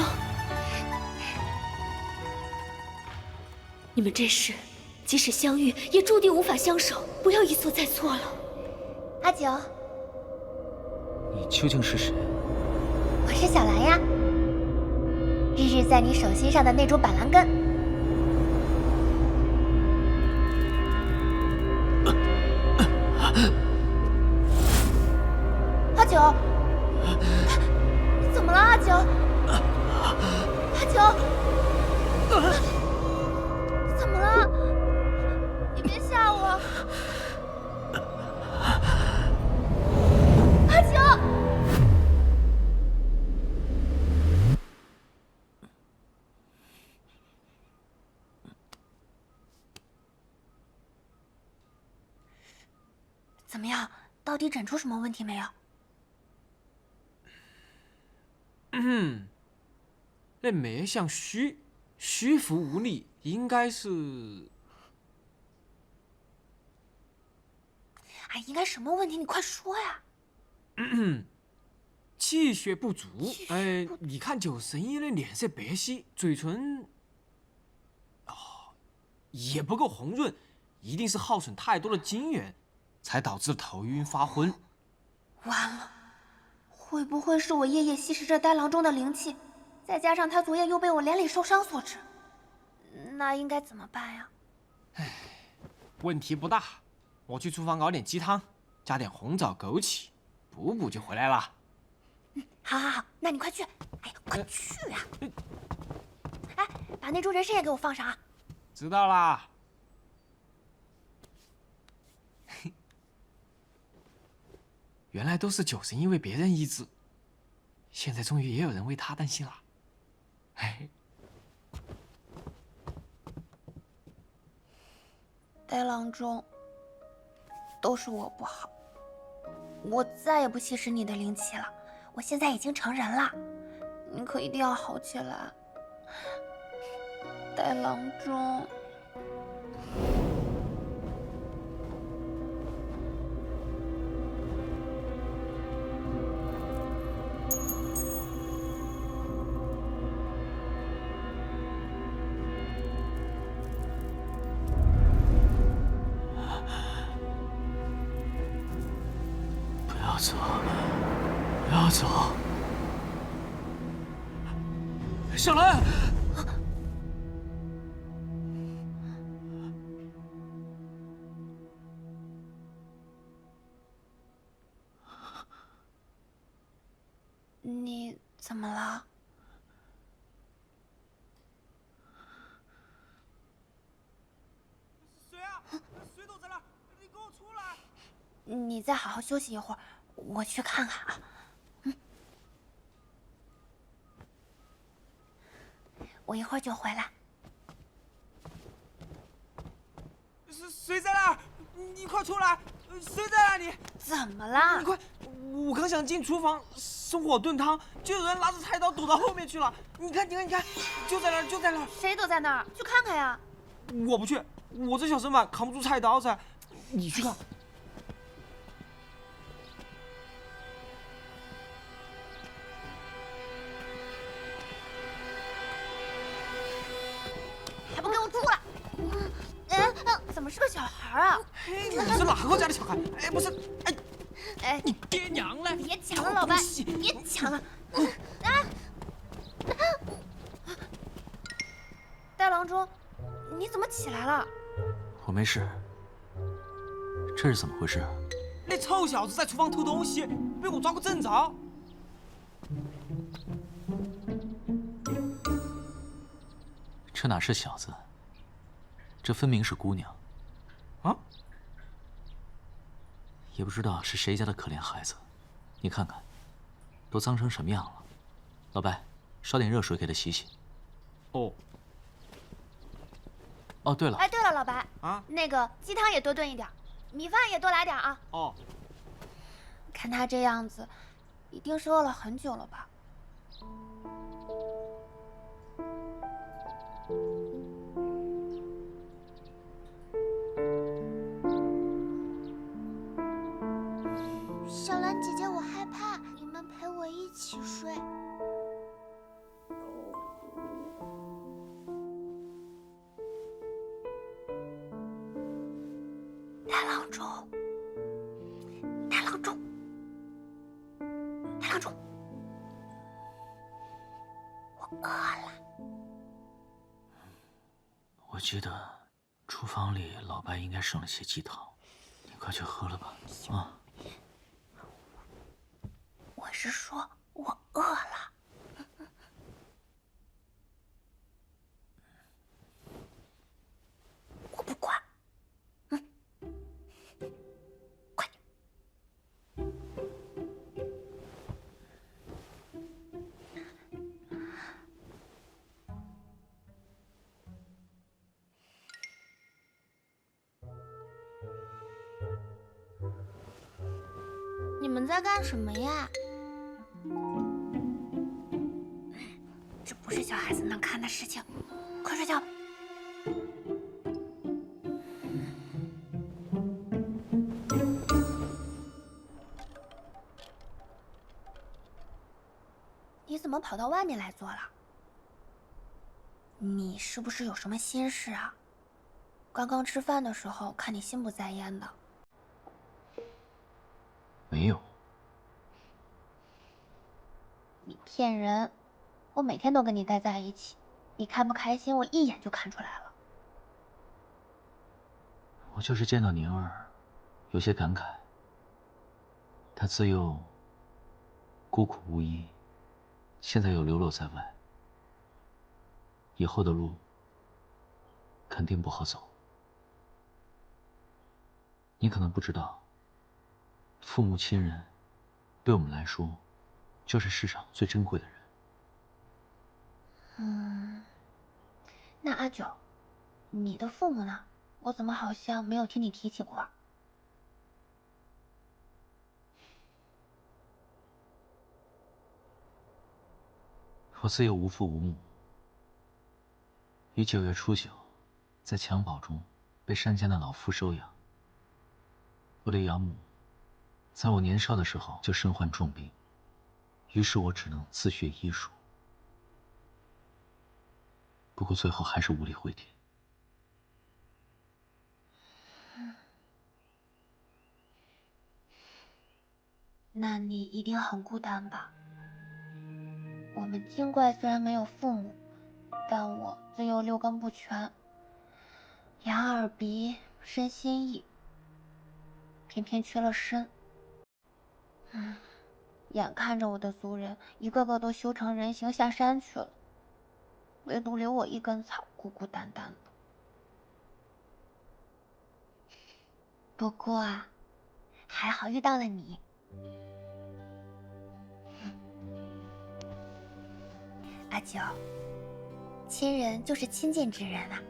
你们这世即使相遇，也注定无法相守，不要一错再错了。阿九，你究竟是谁？我是小兰呀，日日在你手心上的那株板蓝根。阿九，你怎么了，阿九？阿九，怎么了？你别吓我！阿九，怎么样？到底诊出什么问题没有？那脉象虚浮无力，应该是……哎，应该什么问题？你快说呀！气血不足。哎，你看九神一的脸色白皙，嘴唇……也不够红润，一定是耗损太多的精元，才导致头晕发昏。完了，会不会是我夜夜吸食着呆郎中的灵气，再加上他昨夜又被我连累受伤所致？那应该怎么办呀？问题不大，我去厨房熬点鸡汤，加点红枣、枸杞，补补就回来了。好好好，那你快去！哎呀，快去呀！哎，把那株人参也给我放上啊！知道啦。原来都是九神因为别人医治，现在终于也有人为他担心了。哎，呆郎中，都是我不好。我再也不吸食你的灵气了。我现在已经成人了，你可一定要好起来，带郎中。不要走，不要走，小兰。你怎么了？谁啊？谁躲在那儿？你给我出来！你再好好休息一会儿，我去看看啊。我一会儿就回来。谁在那儿？你快出来！谁在那里？怎么了？你快！我刚想进厨房生火炖汤，就有人拿着菜刀躲到后面去了。你看，就在那儿，就在那儿。谁躲在那儿？去看看呀！我不去，我这小身板扛不住菜刀噻。你去看。还不给我出来！怎么是个小孩啊？嘿，你是哪个家的小孩？哎，不是，哎，你爹娘嘞？别抢了，老白，别抢了！大郎中，你怎么起来了？我没事。这是怎么回事？那臭小子在厨房偷东西，被我抓个正着。这哪是小子？这分明是姑娘。啊？也不知道是谁家的可怜孩子，你看看，都脏成什么样了。老白，烧点热水给他洗洗。哦。哦，对了。哎，对了，老白啊，那个鸡汤也多炖一点，米饭也多来点啊。哦。看他这样子，一定是饿了很久了吧？小兰姐姐，我害怕，你们陪我一起睡。大郎中，大郎中，大郎中，我饿了。我记得厨房里老白应该剩了些鸡汤，你快去喝了吧。啊。我是说，我饿了。我不管。快点。你们在干什么呀？这不是小孩子能看的事情，快睡觉吧。你怎么跑到外面来坐了？你是不是有什么心事啊？刚刚吃饭的时候看你心不在焉的。没有。你骗人！我每天都跟你待在一起，你开不开心，我一眼就看出来了。我就是见到宁儿，有些感慨。她自幼孤苦无依，现在又流落在外，以后的路肯定不好走。你可能不知道，父母亲人对我们来说，就是世上最珍贵的人。那阿九，你的父母呢？我怎么好像没有听你提起过？我自幼无父无母，于9月初9，在襁褓中被山间的老夫收养。我的养母在我年少的时候就身患重病，于是我只能自学医术。不过最后还是无力回天。那你一定很孤单吧？我们精怪虽然没有父母，但我自幼6根不全，眼耳鼻身心意，偏偏缺了身。眼看着我的族人一个个都修成人形下山去了，唯独留我一根草，孤孤单单的。不过啊，还好遇到了你。阿九，亲人就是亲近之人啊，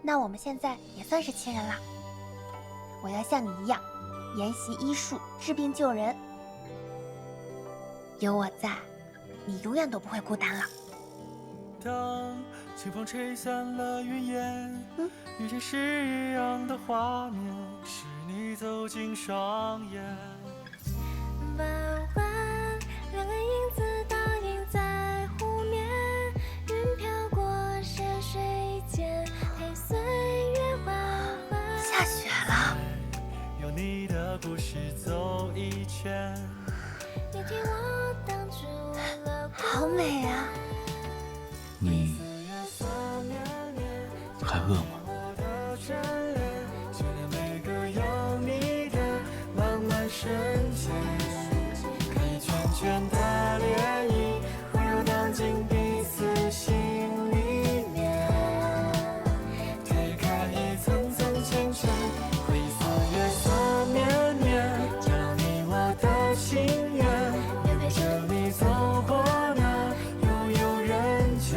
那我们现在也算是亲人啦。我要像你一样，研习医术，治病救人。有我在，你永远都不会孤单了。当清风吹散了云烟，遇见诗样的画面，是你走进双眼。弯弯两个影子倒映在湖面，云飘过山水间，陪岁月缓缓。下雪了，有你的故事走一圈。你替我挡住了好美啊！你还饿吗？就连每个有你的浪漫瞬间，可以圈圈的涟漪会游荡进彼此心里面，推开一层层牵牵，灰色月色绵绵，就让你我的心愿，也陪着你走过那悠悠人间。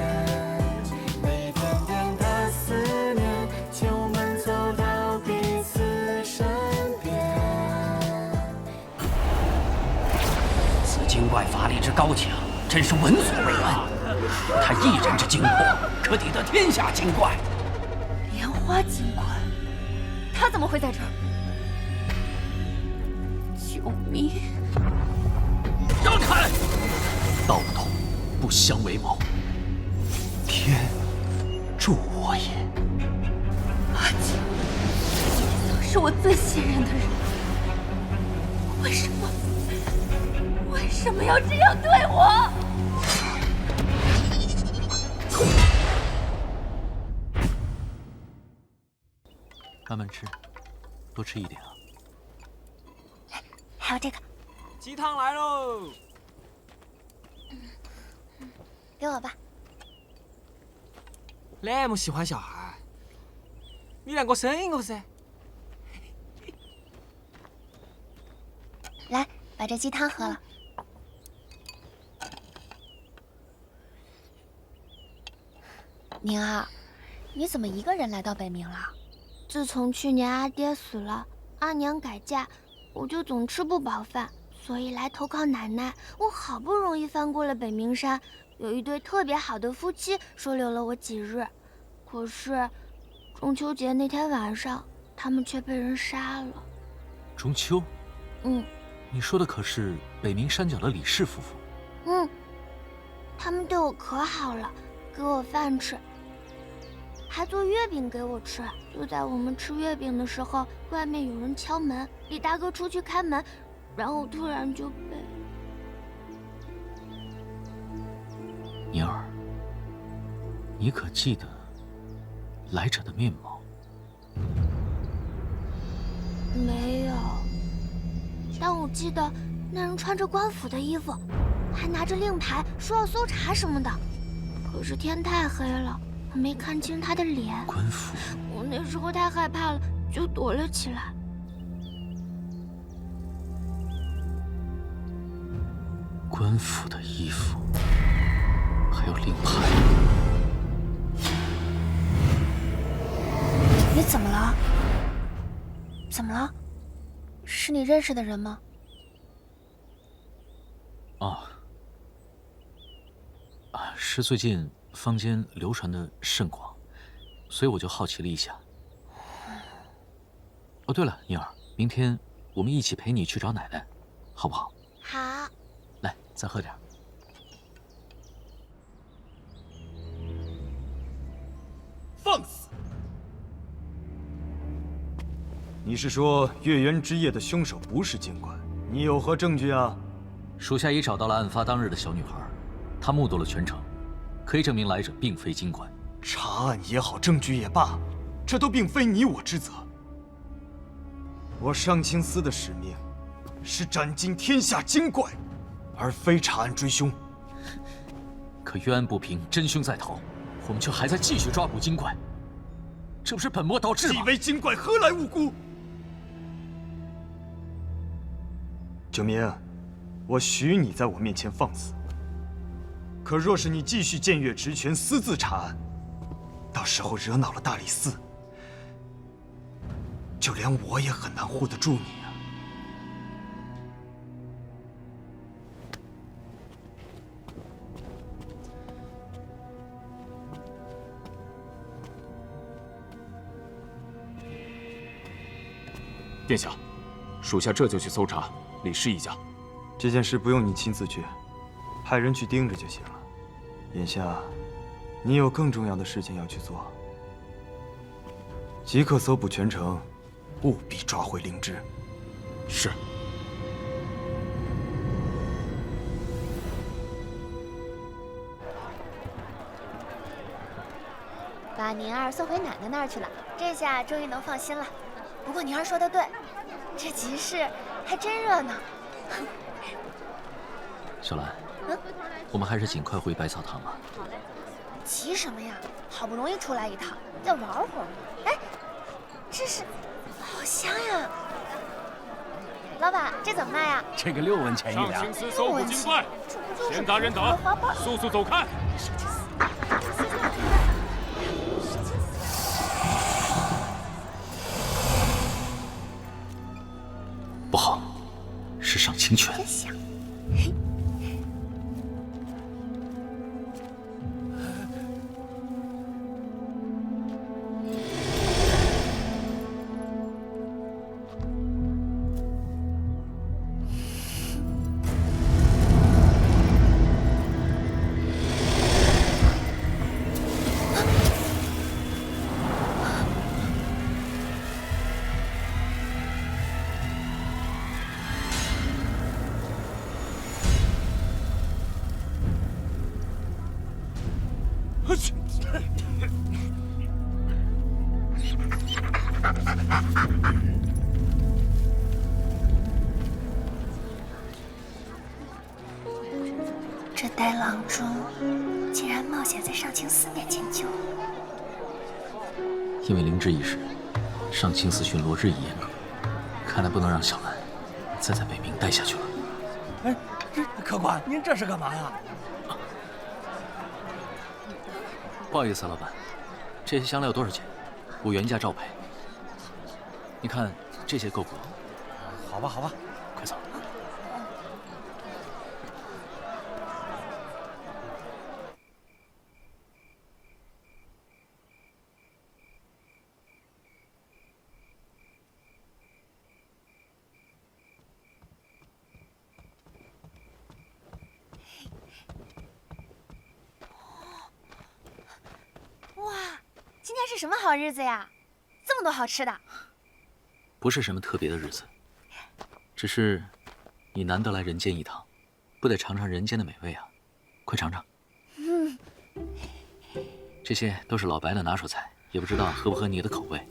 每一点点的思念，牵我们走到彼此身边。此精怪法力之高强，真是闻所未闻。他一人之精魄，可抵得天下精怪。莲花精怪，他怎么会在这儿？救命！让开！道不同，不相为谋。天助我也。阿九，你曾是我最信任的人，为什么要这样对我？慢慢吃，多吃一点啊。还有这个，鸡汤来喽！给我吧。那么喜欢小孩，你让我生一个噻。来，把这鸡汤喝了。宁儿，你怎么一个人来到北冥了？自从去年阿爹死了，阿娘改嫁，我就总吃不饱饭，所以来投靠奶奶。我好不容易翻过了北冥山，有一对特别好的夫妻收留了我几日，可是中秋节那天晚上，他们却被人杀了。中秋？你说的可是北冥山脚的李氏夫妇？他们对我可好了，给我饭吃，还做月饼给我吃。就在我们吃月饼的时候，外面有人敲门，李大哥出去开门，然后突然就被……宁儿，你可记得来者的面貌？没有，但我记得那人穿着官府的衣服，还拿着令牌，说要搜查什么的。可是天太黑了，我没看清他的脸。官府？我那时候太害怕了，就躲了起来。官府的衣服，还有令牌。你怎么了？怎么了？是你认识的人吗？哦，是最近坊间流传的甚广，所以我就好奇了一下。哦，对了，宁儿，明天我们一起陪你去找奶奶，好不好？好。来，再喝点。放肆！你是说月圆之夜的凶手不是精怪？你有何证据啊？属下已找到了案发当日的小女孩，她目睹了全程，可以证明来者并非精怪。查案也好，证据也罢，这都并非你我之责。我上清司的使命是斩尽天下精怪，而非查案追凶。可冤案不平，真凶在逃，我们却还在继续抓捕精怪，这不是本末倒置吗？既为精怪，何来无辜？九明，我许你在我面前放肆。可若是你继续僭越职权，私自查案，到时候惹恼了大理寺，就连我也很难护得住你啊！殿下，属下这就去搜查李氏一家。这件事不用你亲自去，派人去盯着就行了。眼下，你有更重要的事情要去做，即刻搜捕全城，务必抓回灵芝。是。把宁儿送回奶奶那儿去了，这下终于能放心了。不过宁儿说的对，这集市还真热闹。小兰，我们还是尽快回百草堂吧。急什么呀？好不容易出来一趟，再玩会儿嘛。哎，这是，好香呀！老板，这怎么卖呀？这个6文钱一两。上清司搜捕精怪，闲杂人等，速速走开！不好，是上清泉。真香。这呆郎中竟然冒险在上清司面前救我。因为灵芝一事，上清司巡逻日益严格，看来不能让小兰再在北冥待下去了。哎，客官，您这是干嘛呀？不好意思，老板，这些香料多少钱？我原价照赔。你看这些够不够？好吧，好吧，快走。哇，今天是什么好日子呀？这么多好吃的。不是什么特别的日子，只是你难得来人间一趟，不得尝尝人间的美味啊！快尝尝。这些都是老白的拿手菜，也不知道合不合你的口味。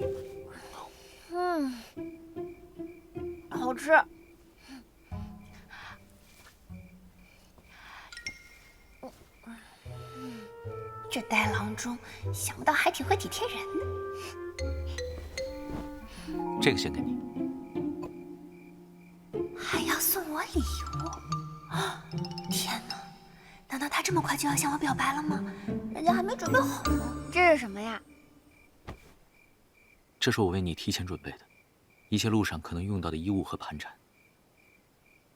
好吃。这呆郎中想不到还挺会体贴人的。这个先给你。还要送我礼物？啊！天哪，难道他这么快就要向我表白了吗？人家还没准备好呢。这是什么呀？这是我为你提前准备的，一切路上可能用到的衣物和盘缠。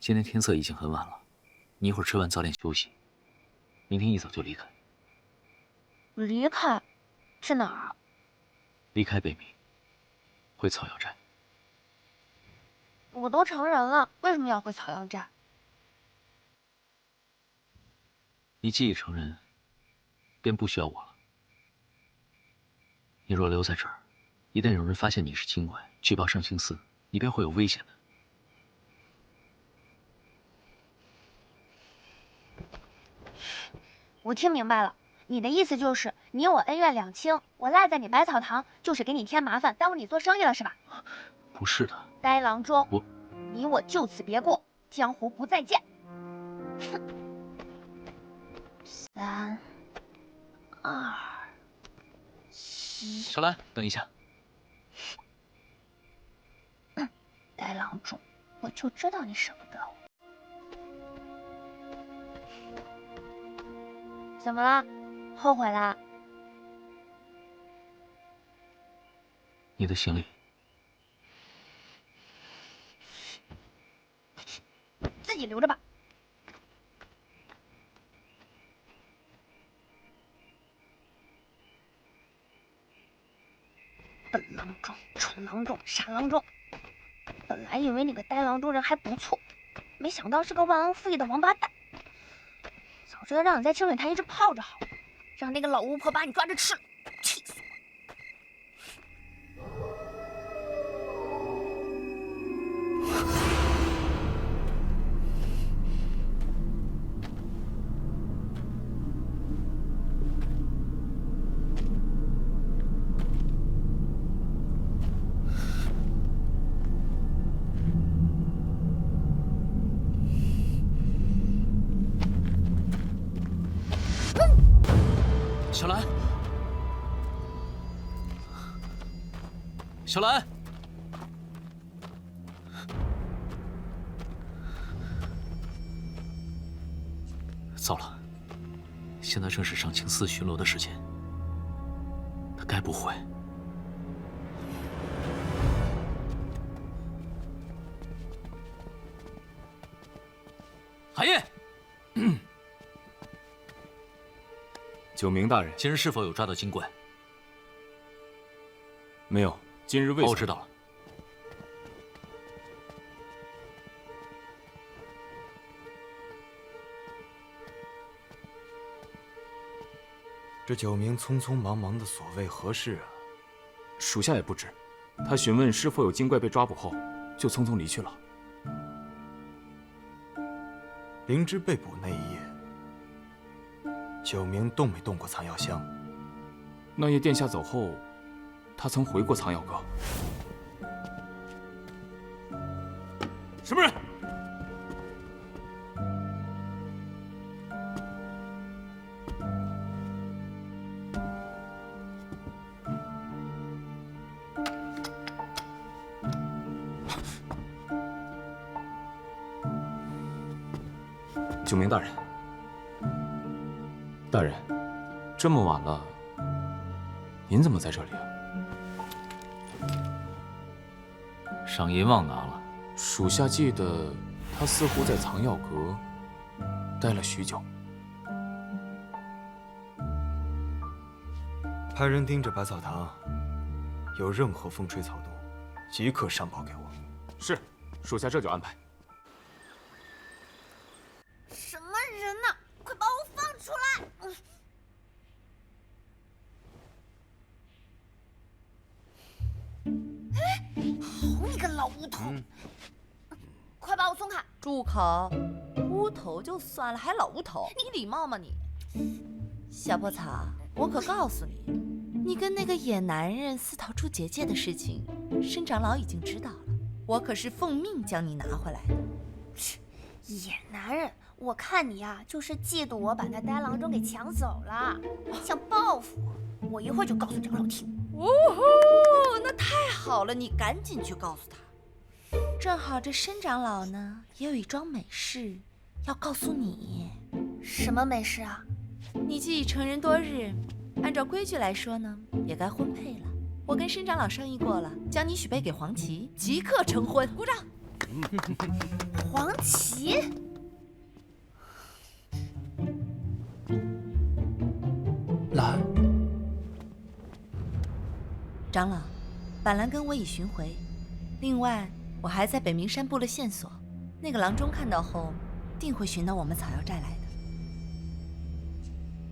今天天色已经很晚了，你一会儿吃完早点休息，明天一早就离开。离开？去哪儿？离开北冥，回草药寨。我都成人了，为什么要回草药寨？你既已成人，便不需要我了。你若留在这儿，一旦有人发现你是精怪，举报上清寺，你便会有危险的。我听明白了，你的意思就是你我恩怨两清，我赖在你百草堂就是给你添麻烦，耽误你做生意了是吧？不是的，呆郎中，我，你我就此别过，江湖不再见。3、2、1。小兰，等一下。呆郎中，我就知道你舍不得我。怎么了？后悔啦？你的行李。自己留着吧。笨郎中、蠢郎中、傻郎中，本来以为你个呆郎中人还不错，没想到是个忘恩负义的王八蛋。早知道让你在清水潭一直泡着好了，让那个老巫婆把你抓着吃了，气死我！小兰，小兰，糟了，现在正是上清寺巡逻的时间，他该不会……寒夜。九明大人，今日是否有抓到精怪？没有，今日未。我知道了。这九明匆匆忙忙的所谓何事啊？属下也不知，他询问是否有精怪被抓捕后，就匆匆离去了。灵芝被捕那一夜，九明动没动过藏药箱？那夜殿下走后，他曾回过藏药阁。什么人？九明大人，大人，这么晚了，您怎么在这里啊？赏银忘拿了。属下记得他似乎在藏药阁待了许久。派人盯着百草堂，有任何风吹草动，即刻上报给我。是，属下这就安排。什么人呐？快把我放出来！好你个老巫头！快把我松开！住口！乌头就算了，还老乌头，你礼貌吗你？小破草，我可告诉你，你跟那个野男人私逃出结界的事情，申长老已经知道了。我可是奉命将你拿回来的。野男人，我看你呀，就是嫉妒我把那呆郎中给抢走了，想报复我。我一会儿就告诉长老听。呜呼，那太好了，你赶紧去告诉他。正好这申长老呢，也有一桩美事要告诉你。什么美事啊？你既已成人多日，按照规矩来说呢，也该婚配了。我跟申长老商议过了，将你许配给黄芪，即刻成婚。鼓掌。黄芪？长老，板蓝根我已寻回，另外我还在北冥山布了线索，那个郎中看到后，定会寻到我们草药寨来的。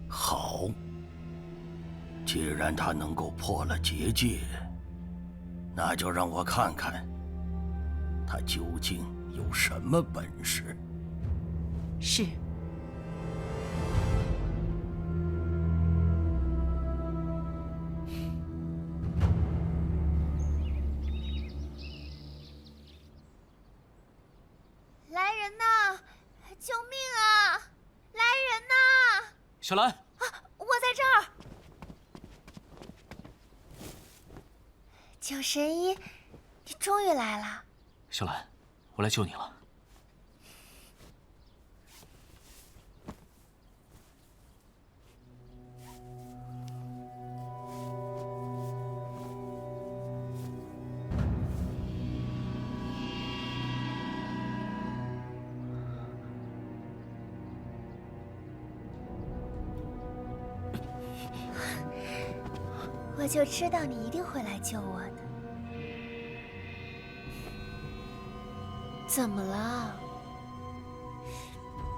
好，既然他能够破了结界，那就让我看看他究竟有什么本事。是。来人呐！救命啊！来人呐！小兰，我在这儿。九神医，你终于来了。小兰，我来救你了。我就知道你一定会来救我的。怎么了？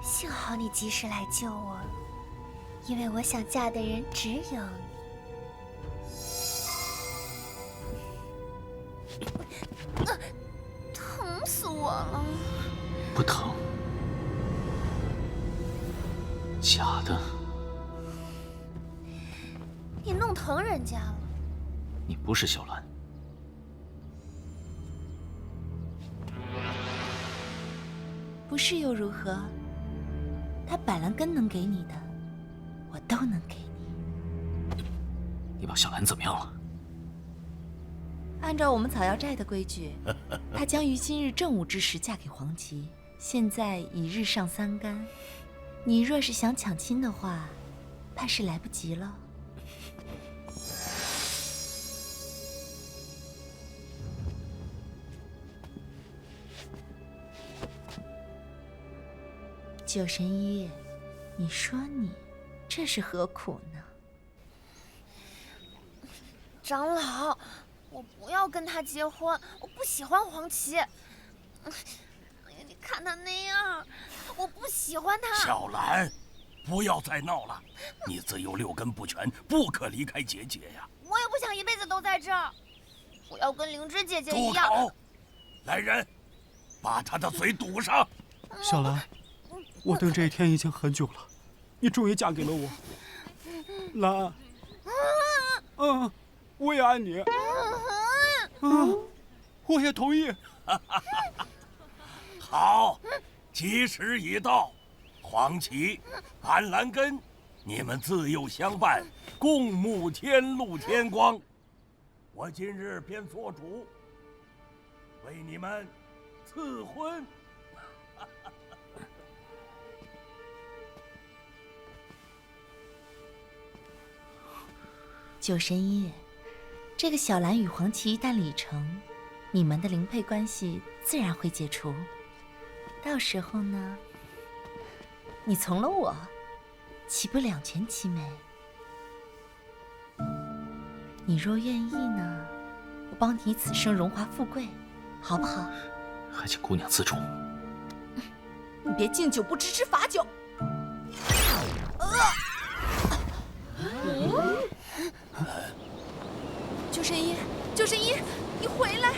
幸好你及时来救我，因为我想嫁的人只有你。疼死我了！不疼，假的。你弄疼人家了。你不是小兰。不是又如何？他板蓝根能给你的，我都能给你。你把小兰怎么样了？按照我们草药寨的规矩，她将于今日正午之时嫁给黄芪，现在已日上3竿。你若是想抢亲的话，怕是来不及了。九神医，你说你这是何苦呢？长老，我不要跟他结婚，我不喜欢黄芪。哎呀，你看他那样，我不喜欢他。小兰，不要再闹了，你自幼6根不全，不可离开结界呀。我也不想一辈子都在这儿，我要跟灵芝姐姐一住样。口！来人，把他的嘴堵上。小兰，我等这一天已经很久了，你终于嫁给了我，兰。我也爱你。我也同意。好，吉时已到，黄芪、板蓝根，你们自幼相伴，共沐天露天光。我今日便做主，为你们赐婚。九神医，这个小兰与黄芪一旦礼成，你们的灵配关系自然会解除。到时候呢，你从了我，岂不两全其美？你若愿意呢，我保你此生荣华富贵，好不好？还请姑娘自重。你别敬酒不吃吃罚酒。救神医，救神医，你回来！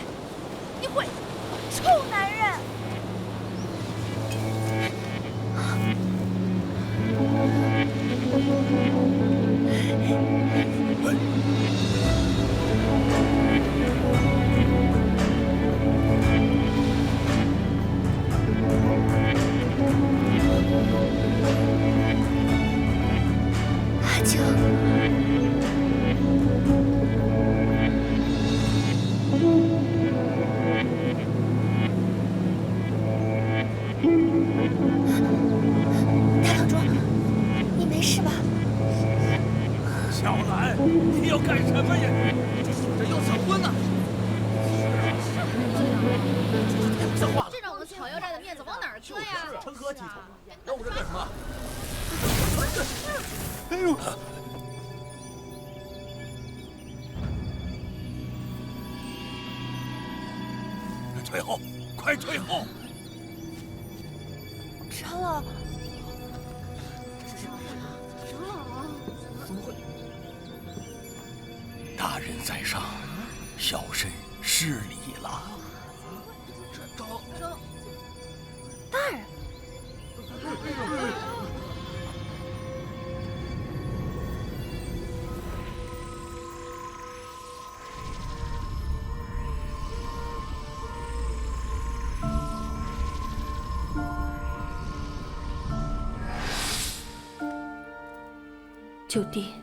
你回，臭男人！阿九。大郎中，你没事吧？小兰，你要干什么呀？这守着要抢婚呢。这话，这让我们草药寨的面子往哪儿搁呀？成何体统？让我这干什么？哎呦！退后，快退后！长老，怎么会？大人在上，小臣失礼了。大人。九弟，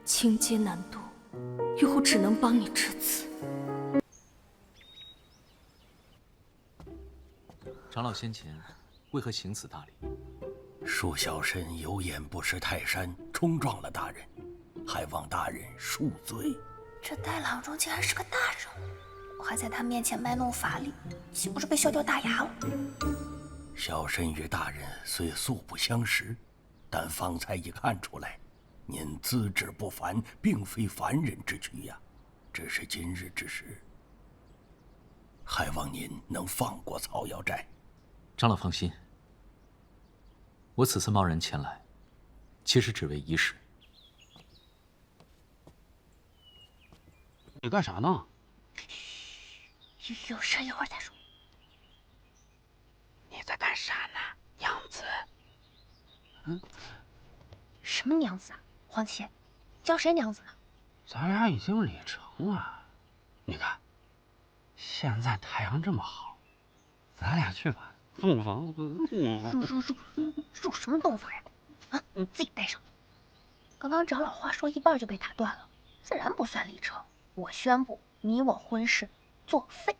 情劫难渡，玉护只能帮你至此。长老先前为何行此大礼？恕小臣有眼不识泰山，冲撞了大人，还望大人恕罪。这戴郎中竟然是个大人物，我还在他面前卖弄法力，岂不是被笑掉大牙了？小臣与大人虽素不相识，但方才已看出来，您资质不凡，并非凡人之躯呀。只是今日之事，还望您能放过草药寨。长老放心，我此次贸然前来，其实只为一事。你干啥呢？有事一会儿再说。你在干啥呢，娘子？什么娘子啊？黄七，叫谁娘子呢？咱俩已经礼成了。你看，现在太阳这么好，咱俩去把洞房入什么洞房呀？啊，你自己带上。刚刚长老话说一半就被打断了，自然不算礼成。我宣布，你我婚事作废。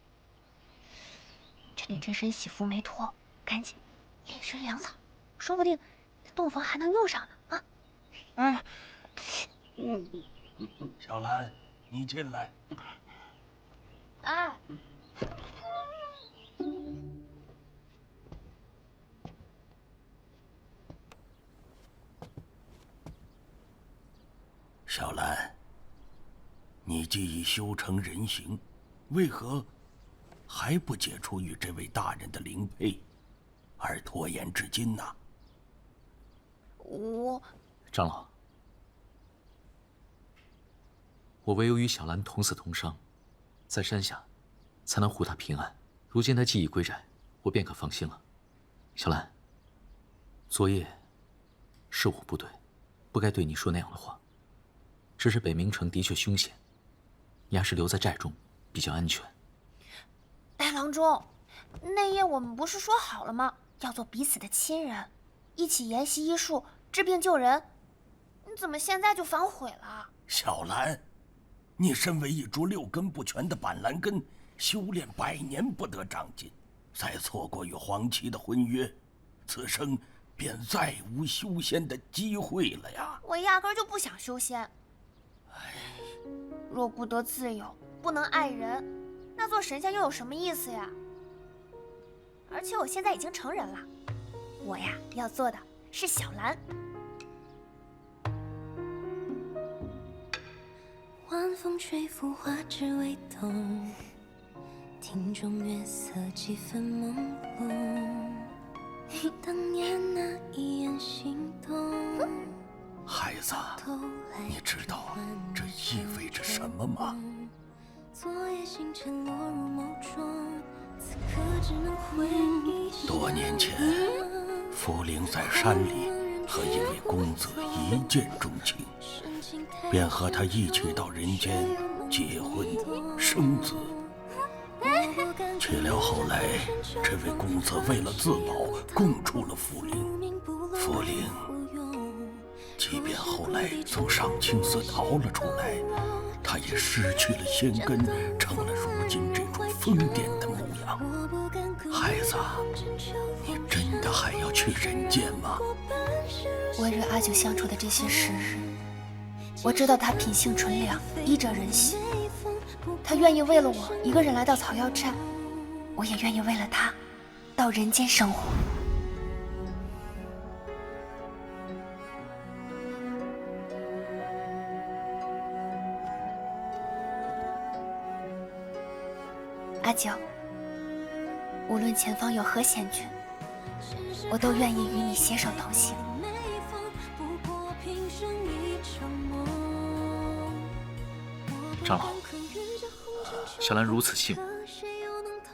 这里这身喜服没脱，赶紧验一身粮草，说不定这洞房还能用上呢啊！哎，小兰，你进来。哎，小兰，你既已修成人形，为何还不解除与这位大人的灵配，而拖延至今呢？长老，我唯有与小兰同死同伤，在山下，才能护她平安。如今她既已归寨，我便可放心了。小兰，昨夜是我不对，不该对你说那样的话。只是北冥城的确凶险，你还是留在寨中比较安全。戴郎中，那夜我们不是说好了吗？要做彼此的亲人，一起研习医术，治病救人。你怎么现在就反悔了？小兰，你身为一株六根不全的板蓝根，修炼100年不得长进，再错过与黄芪的婚约，此生便再无修仙的机会了呀！我压根就不想修仙。若不得自由，不能爱人，那做神仙又有什么意思呀？而且我现在已经成人了，我呀要做的是小兰。晚风吹拂花枝微动，庭中月色几分朦胧。当年那一眼心动。孩子，你知道这意味着什么吗？多年前，茯苓在山里和一位公子一见钟情，便和他一起到人间结婚生子。岂料后来，这位公子为了自保，供出了茯苓。茯苓即便后来从上清寺逃了出来，他也失去了仙根，成了如今这种疯癫的模样。孩子，你真的还要去人间吗？我与阿九相处的这些时日，我知道他品性纯良，依着人心。他愿意为了我一个人来到草药寨，我也愿意为了他到人间生活。阿九，无论前方有何险峻，我都愿意与你携手同行。长老，小兰如此幸运，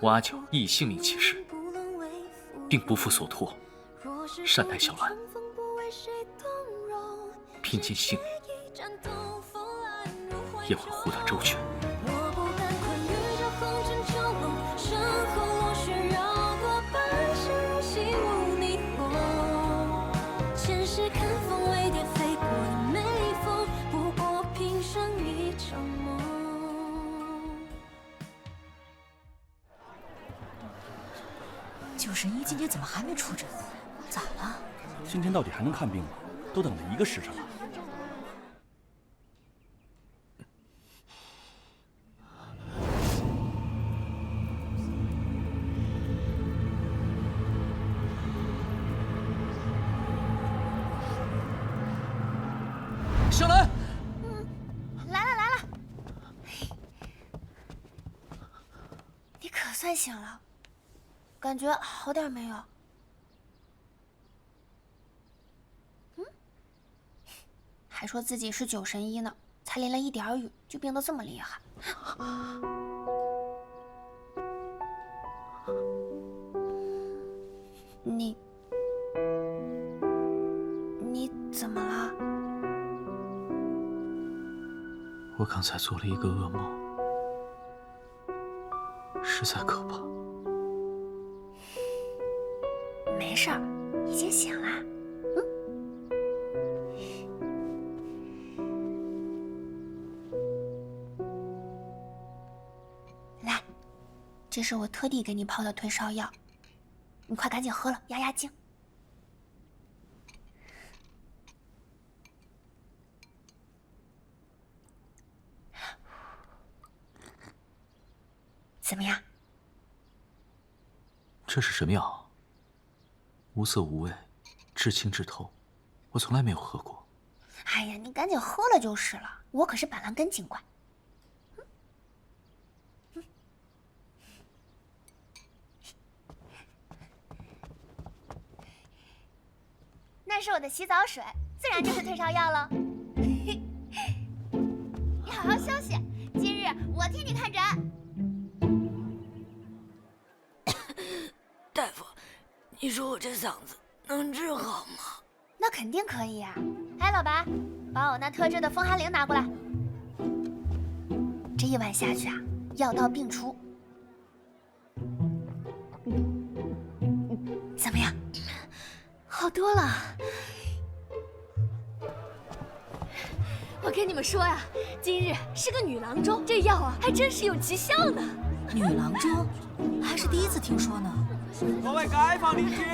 我阿九亦以性命起誓，定不负所托，善待小兰，拼尽性命也会护她周全。九神医今天怎么还没出诊？咋了？今天到底还能看病吗？都等了1个时辰了。小兰，来了。你可算醒了，感觉好点没有？还说自己是九神医呢，才淋了一点雨就病得这么厉害。你怎么了？我刚才做了一个噩梦，实在可怕。没事儿，已经醒了。来，这是我特地给你泡的退烧药，你快赶紧喝了，压压惊。怎么样？这是什么药？无色无味，至清至透，我从来没有喝过。哎呀，你赶紧喝了就是了，我可是板蓝根精怪。那是我的洗澡水，自然就是退烧药了。你好好休息，今日我替你看诊。大夫，你说我这嗓子能治好吗？那肯定可以呀！哎，老白，把我那特制的风寒灵拿过来。这一碗下去啊，药到病除。怎么样？好多了。我跟你们说呀，今日是个女郎中，这药啊还真是有奇效呢。女郎中，还是第一次听说呢。各位街坊邻居，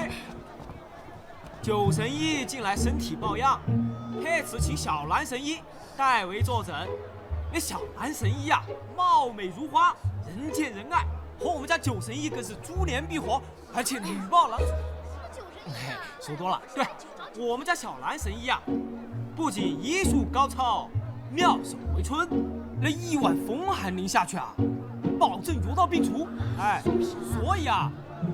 九神医近来身体抱恙，特此请小兰神医代为坐诊。那小兰神医呀，貌美如花，人见人爱，和我们家九神医更是珠联璧合，而且女貌郎。说多了，对，我们家小兰神医呀，不仅医术高超，妙手回春，那一碗风寒灵下去啊，保证药到病除。哎，所以啊，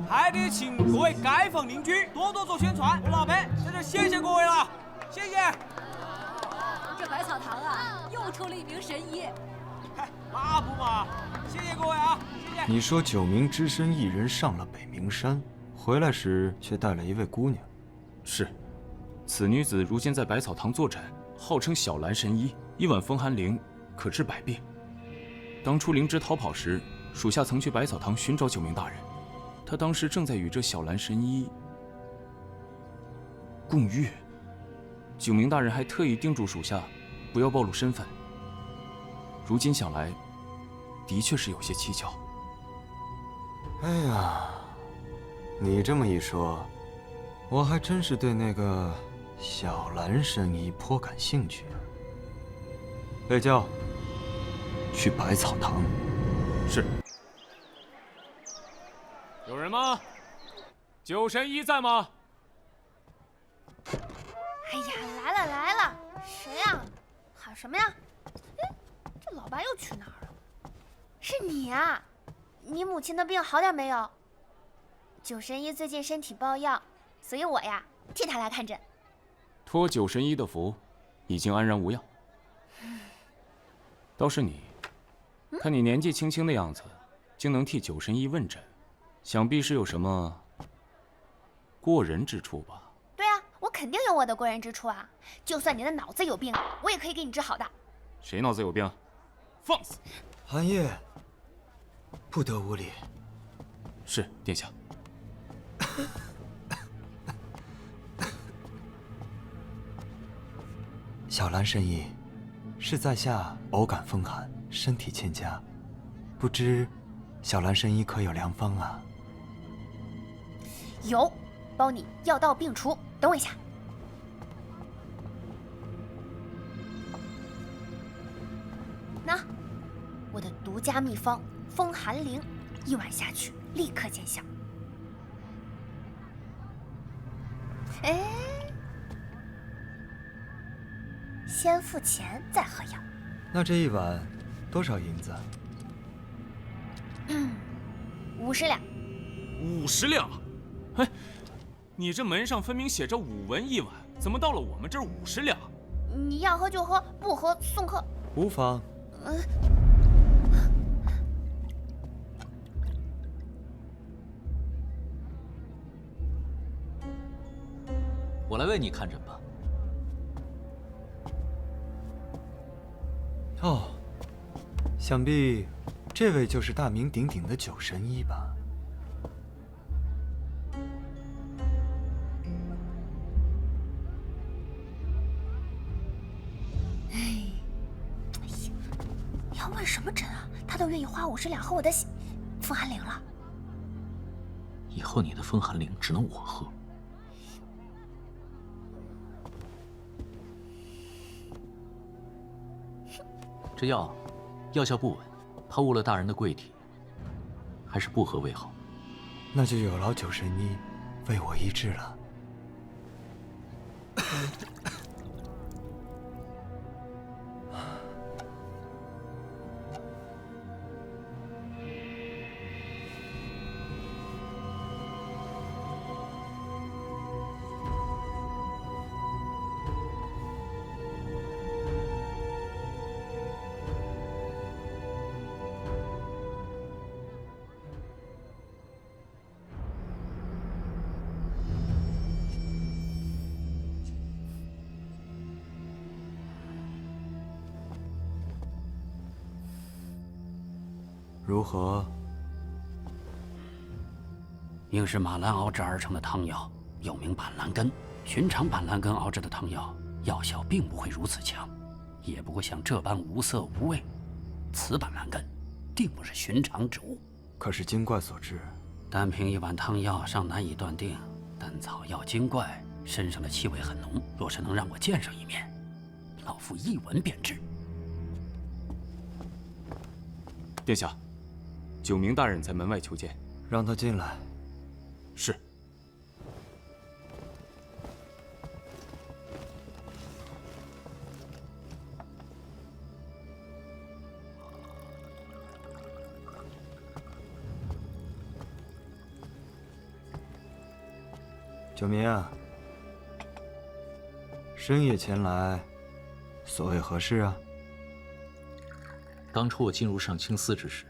还得请各位街坊邻居多多做宣传。我老白在这谢谢各位了，谢谢。这百草堂啊，又出了一名神医。那不嘛，谢谢各位啊，谢谢。你说9名只身一人上了北冥山，回来时却带了一位姑娘。是，此女子如今在百草堂坐诊，号称小兰神医，一碗风寒灵可治百病。当初灵芝逃跑时，属下曾去百草堂寻找9名大人，他当时正在与这小兰神医共浴。9名大人还特意叮嘱属下不要暴露身份。如今想来，的确是有些蹊跷。哎呀，你这么一说，我还真是对那个小兰神医颇感兴趣。备轿，去百草堂。是。有人吗？九神医在吗？哎呀，来了，谁呀？喊什么呀？哎，这老白又去哪儿了？是你啊？你母亲的病好点没有？九神医最近身体抱恙，所以我呀替他来看诊。托九神医的福，已经安然无恙。倒是你，看你年纪轻轻的样子，竟能替九神医问诊，想必是有什么过人之处吧？对啊，我肯定有我的过人之处啊！就算你的脑子有病，我也可以给你治好的。谁脑子有病？放肆！寒夜，不得无礼。是殿下。小兰神医，是在下偶感风寒，身体欠佳，不知小兰神医可有良方啊？有，包你药到病除。等我一下。那，我的独家秘方风寒灵，1碗下去立刻见效。哎，先付钱再喝药。那这一碗多少银子？50两。50两？哎，你这门上分明写着5文1碗，怎么到了我们这儿50两？你要喝就喝，不喝送客。无妨。我来为你看诊吧。哦，想必这位就是大名鼎鼎的九神医吧？要问什么诊啊？他都愿意花50两喝我的风寒灵了。以后你的风寒灵只能我喝。这药效不稳，怕误了大人的贵体，还是不喝为好。那就有劳九神医为我医治了。如何？应是马兰熬制而成的汤药，又名板蓝根。寻常板蓝根熬制的汤药，药效并不会如此强，也不会像这般无色无味。此板蓝根，定不是寻常之物。可是精怪所致，单凭一碗汤药尚难以断定，但草药精怪身上的气味很浓，若是能让我见上一面，老夫一闻便知。殿下，九明大人在门外求见，让他进来。是。九明啊，深夜前来，所谓何事啊？当初我进入上清寺之时，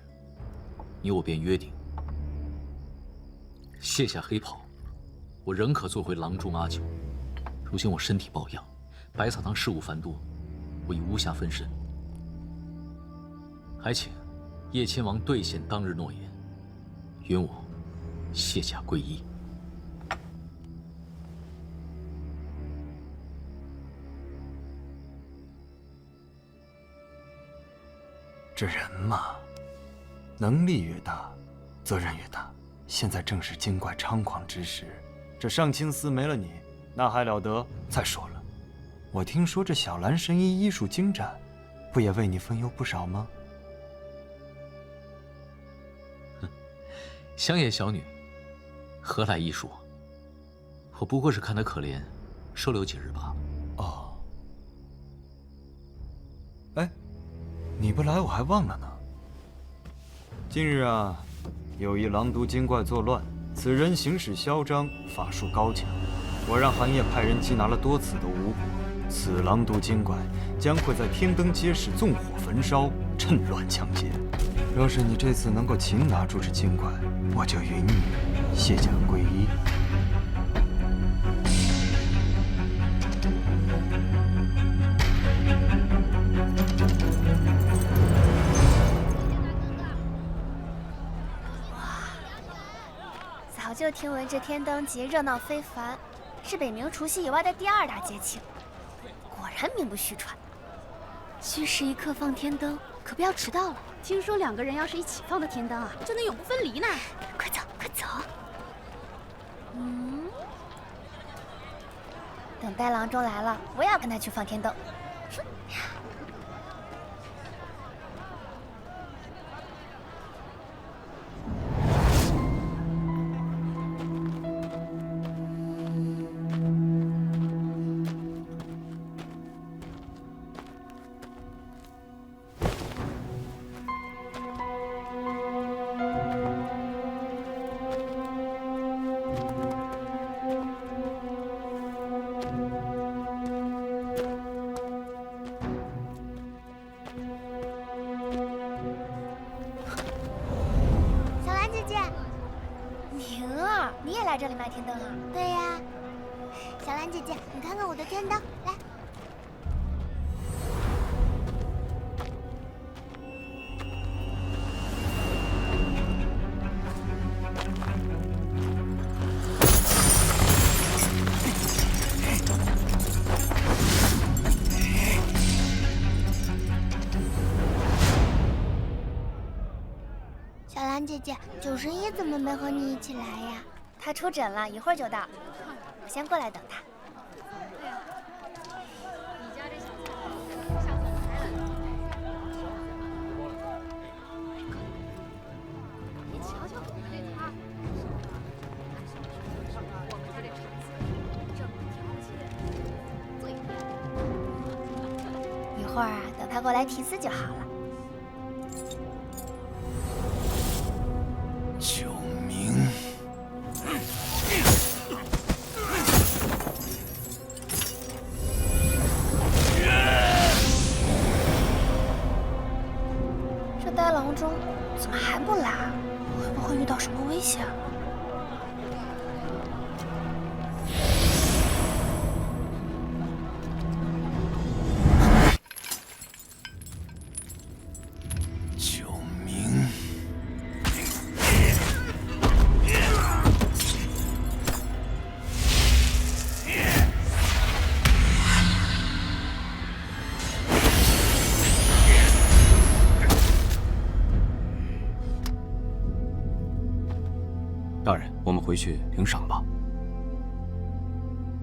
你我便约定，卸下黑袍，我仍可做回郎中阿九。如今我身体抱恙，百草堂事务繁多，我已无暇分身，还请叶千王兑现当日诺言，允我卸甲归依。这人嘛，能力越大，责任越大。现在正是精怪猖狂之时，这上清寺没了你，那还了得？再说了，我听说这小兰神医医术精湛，不也为你分忧不少吗？哼，乡野小女，何来医术？我不过是看她可怜，收留几日罢了。哦，哎。你不来，我还忘了呢。近日啊，有一狼毒精怪作乱，此人行事嚣张，法术高强。我让寒夜派人缉拿了多次都无果。此狼毒精怪将会在天灯街市纵火焚烧，趁乱抢劫。若是你这次能够擒拿住这精怪，我就允你卸甲归一。早就听闻这天灯节热闹非凡，是北冥除夕以外的第2大节庆，果然名不虚传。虚实一刻放天灯，可不要迟到了。听说2个人要是一起放的天灯啊，就能永不分离呢。快走，快走！等待郎中来了，我也要跟他去放天灯。哼！你也来这里卖天灯啊？对呀，小兰姐姐，你看看我的天灯，来。小兰姐姐，91怎么没和你一起来呀？他出诊了，一会儿就到。我先过来等他。你瞧瞧我们这摊儿，我们家这场子整条街最一会儿啊，等他过来提词就好了。救命！这呆郎中怎么还不来？会不会遇到什么危险？救命！大人，我们回去领赏吧。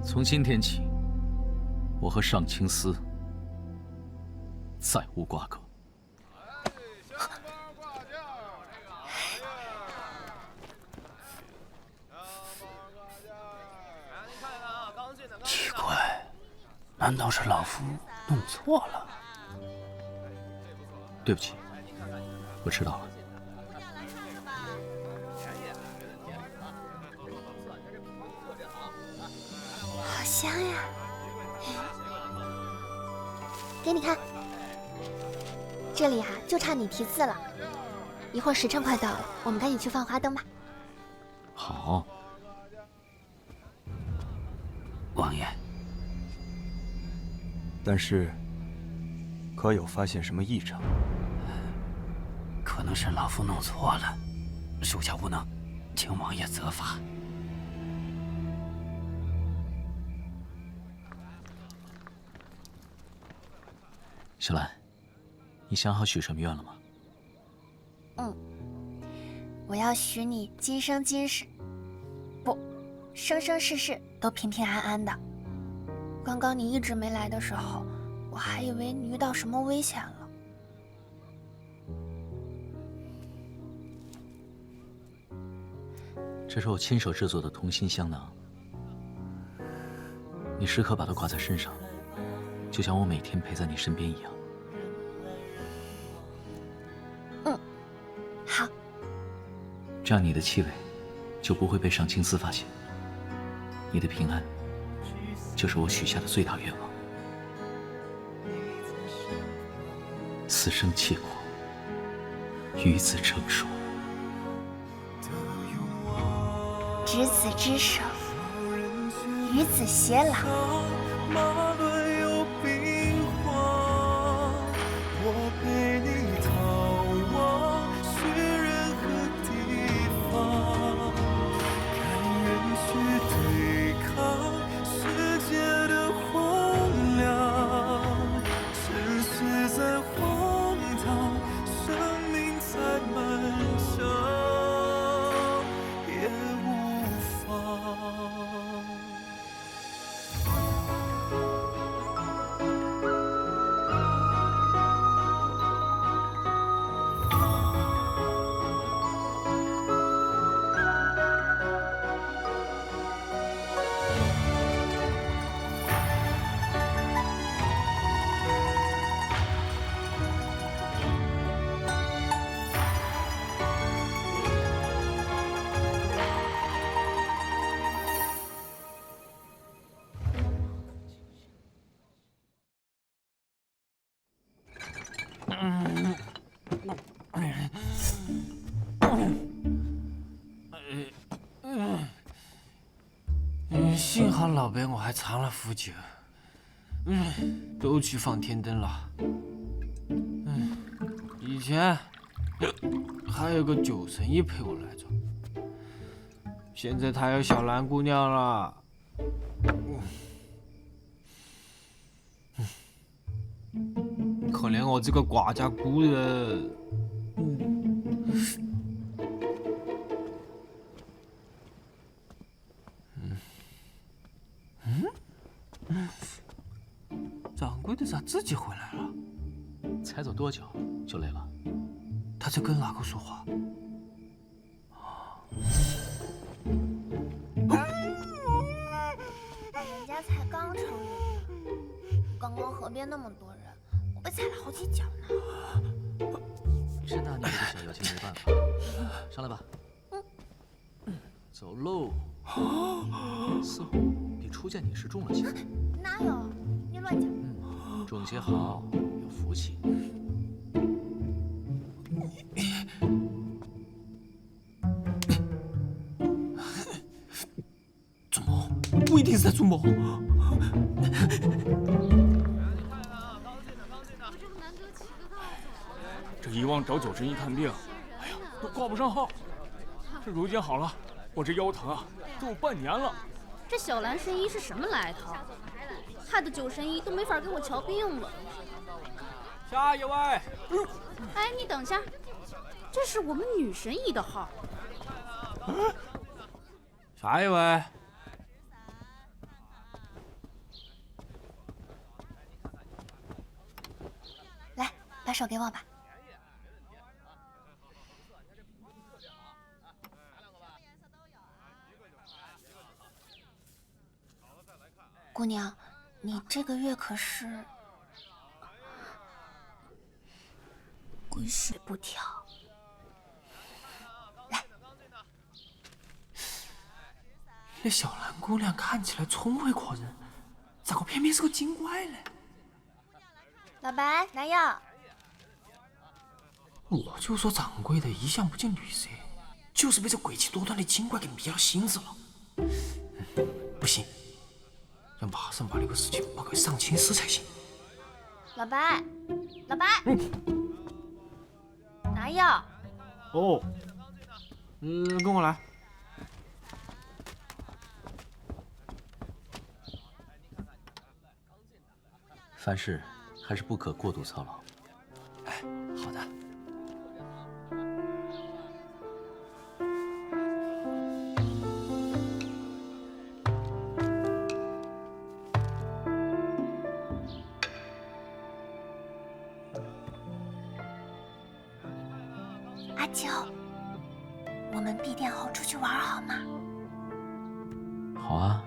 从今天起，我和上清司再无瓜葛。奇怪，难道是老夫弄错了？对不起，我迟到了。好香呀！给你看，这里啊就差你题字了。一会儿时辰快到了，我们赶紧去放花灯吧。好。王爷，但是，可有发现什么异常？可能是老夫弄错了，属下无能，请王爷责罚。小兰，你想好许什么愿了吗？我要许你今生今世，不，生生世世都平平安安的。刚刚你一直没来的时候，我还以为你遇到什么危险了。这是我亲手制作的同心香囊，你时刻把它挂在身上，就像我每天陪在你身边一样。好。这样你的气味就不会被上清司发现。你的平安，就是我许下的最大愿望。此生切过，与子成说。执子之手，与子偕老。马轮有冰花，我陪你逃往许任何地方，甘愿去对抗世界的荒凉，现实再荒唐，生命再漫长，也无妨。幸好老板我还藏了符酒，都去放天灯了。以前还有个酒神医陪我来着，现在他有小兰姑娘了。可怜我这个寡家孤人。掌柜的咋自己回来了？才走多久就累了？他在跟哪个说话？人家才刚成年，刚刚河边那么多人，我被踩了好几脚呢。真拿你这个小妖精没办法，上来吧。走喽。似乎比初见你时重了些。哪有？你乱讲。重些好，有福气。做梦，不一定是在做梦。这以往找酒神医看病，哎呀，都挂不上号。这如今好了，我这腰疼啊，都有半年了。这小兰神医是什么来头？害得酒神医都没法给我瞧病了。下一位。哎，你等下，这是我们女神医的号。下一位。来，把手给我吧。姑娘，你这个月可是滚水不挑。来，那小兰姑娘看起来聪慧可人，咋个偏偏是个精怪呢？老白，拿药。我就说掌柜的一向不近女色，就是被这诡计多端的精怪给迷了心思了。不行。要马上把这个事情报给上清司才行。老白，老白，拿药。哦，跟我来。凡事还是不可过度操劳。哎，好的。阿九，我们闭店后出去玩好吗？好啊。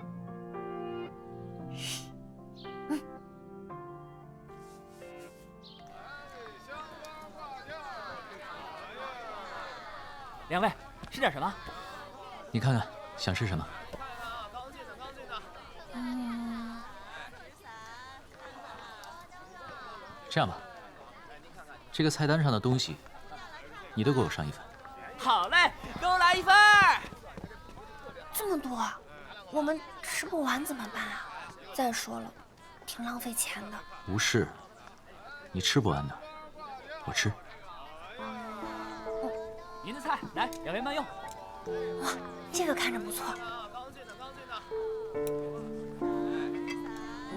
两位，吃点什么？你看看想吃什么？这样吧，这个菜单上的东西，你都给我上一份。好嘞，给我来1份儿。这么多，我们吃不完怎么办啊？再说了，挺浪费钱的。不是，你吃不完的，我吃。您的菜来2位慢用。哇，这个看着不错。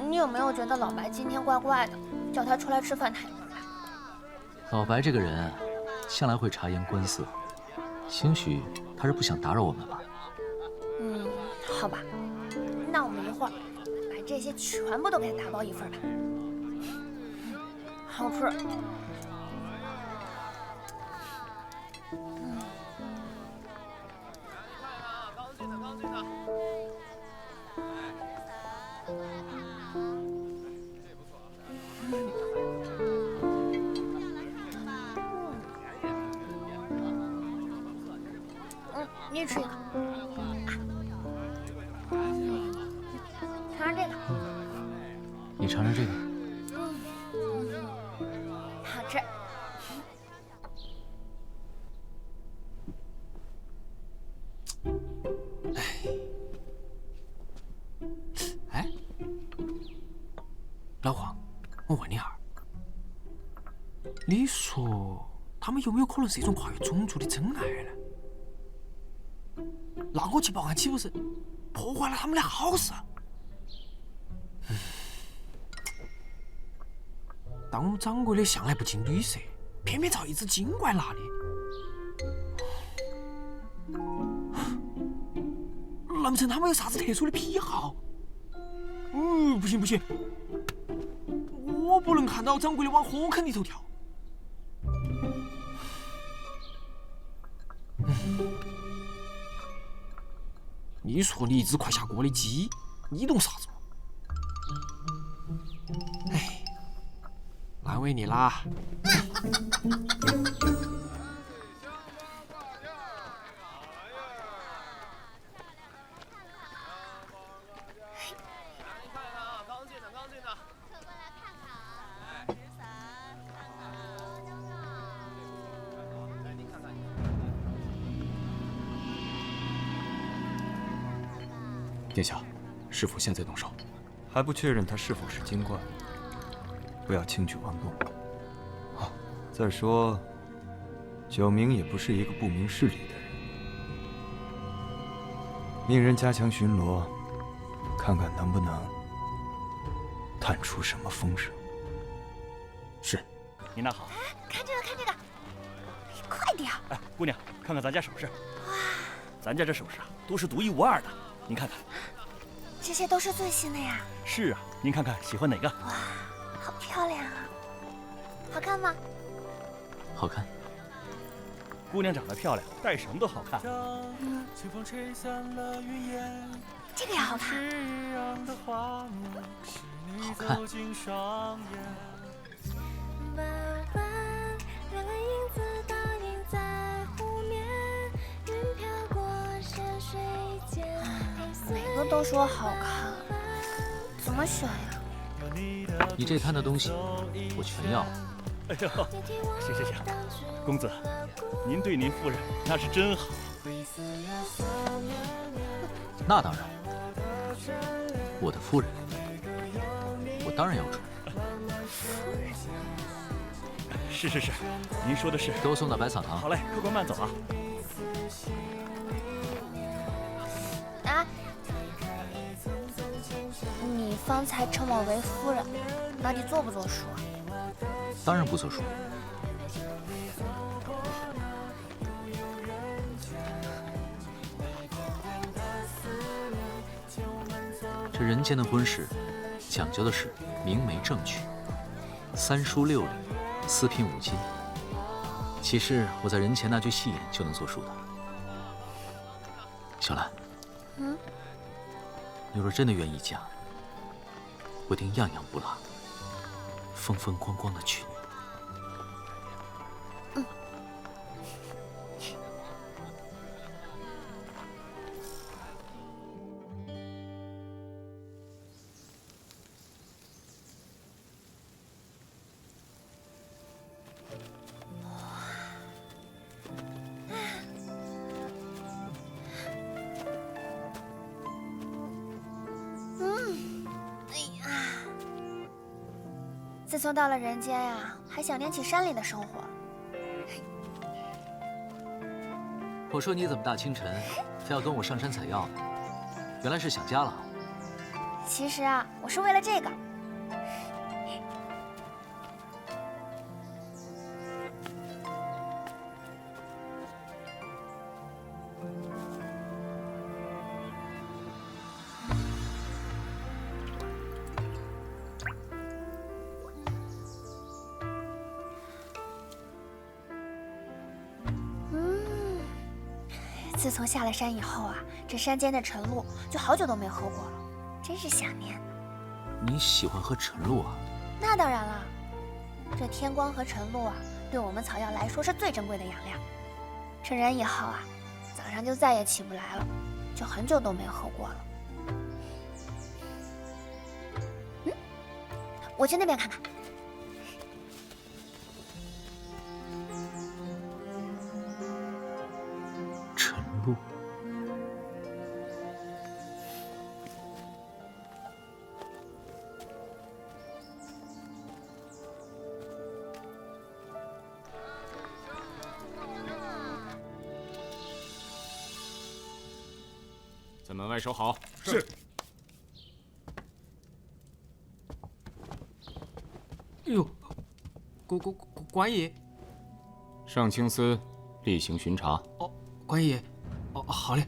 你有没有觉得老白今天怪怪的？叫他出来吃饭他也不来。老白这个人啊，向来会察言观色，兴许他是不想打扰我们吧。好吧，那我们一会儿把这些全部都给他打包1份吧。好吃。你吃一个。尝尝这个。你尝尝这个。好吃。哎，老黄，我问你哈，你说他们有没有可能是一种跨越种族的真爱呢？那我去报案岂不是破坏了他们的好事？但我们掌柜的向来不近女色，偏偏遭一只精怪拿的。难不成他们有啥子特殊的癖好？不行不行，我不能看到掌柜的往火坑里头跳。你说你一只快下锅的鸡，你懂啥子吗？哎，难为你啦。殿下，师傅现在动手，还不确认他是否是精怪，不要轻举妄动。再说，九明也不是一个不明事理的人，命人加强巡逻，看看能不能探出什么风声。是。您那好。看这个，看这个，快点！哎，姑娘，看看咱家首饰。哇，咱家这首饰啊，都是独一无二的。您看看，这些都是最新的呀。是啊，您看看喜欢哪个？哇，好漂亮啊！好看吗？好看。姑娘长得漂亮，戴什么都好看。这个也好看。好看。每个都说好看，怎么选呀？你这摊的东西，我全要。哎呦，行，公子，您对您夫人那是真好。那当然，我的夫人，我当然要住。是，您说的是。给我送到百草堂。好嘞，客官慢走啊。啊！你方才称我为夫人，那你作不作数？当然不作数。这人间的婚事，讲究的是明媒正娶，3书6礼，4聘5金。其实我在人前那句戏言就能作数的。小兰，你若真的愿意嫁，我定样样不落，风风光光的娶你。自从到了人间呀，还想念起山里的生活。我说你怎么大清晨非要跟我上山采药呢？原来是想家了。其实啊，我是为了这个。自从下了山以后啊，这山间的晨露就好久都没喝过了，真是想念。你喜欢喝晨露啊？那当然了，这天光和晨露啊，对我们草药来说是最珍贵的养料。成人以后啊，早上就再也起不来了，就很久都没喝过了。我去那边看看。晨露。在门外守好。是。哟，官爷。上清司例行巡查。哦，官爷。哦，好嘞。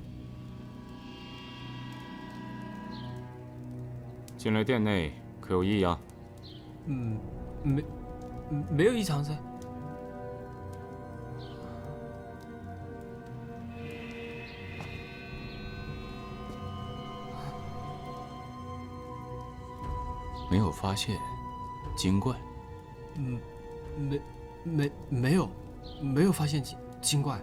进来殿内可有异样？没有异常噻。没有发现精怪。没有发现精怪。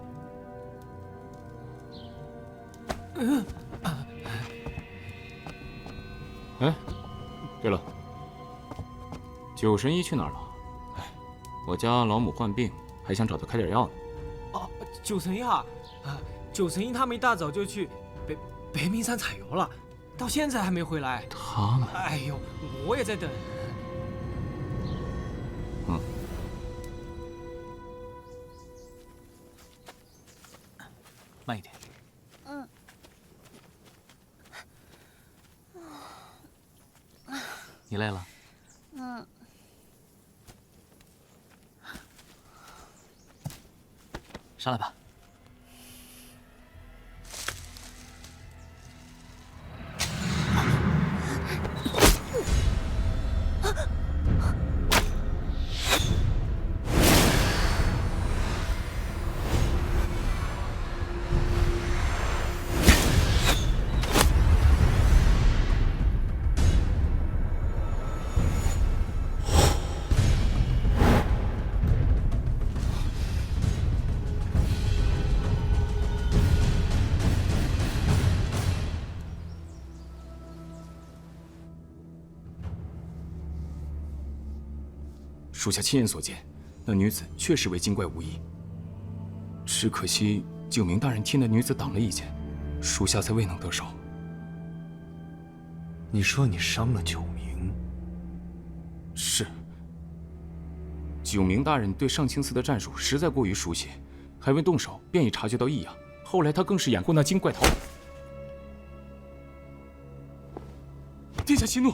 哎，对了，九神医去哪儿了？哎，我家老母患病，还想找他开点药呢。哦，九神医啊，九神医他们一大早就去北冥山采油了，到现在还没回来。他们？哎呦，我也在等。慢一点。你累了？上来吧。属下亲眼所见，那女子确实为精怪无疑。只可惜九明大人替那女子挡了一剑，属下才未能得手。你说你伤了九明？是。九明大人对上清寺的战术实在过于熟悉，还未动手便已察觉到异样。后来他更是掩护那精怪逃跑。殿下息怒。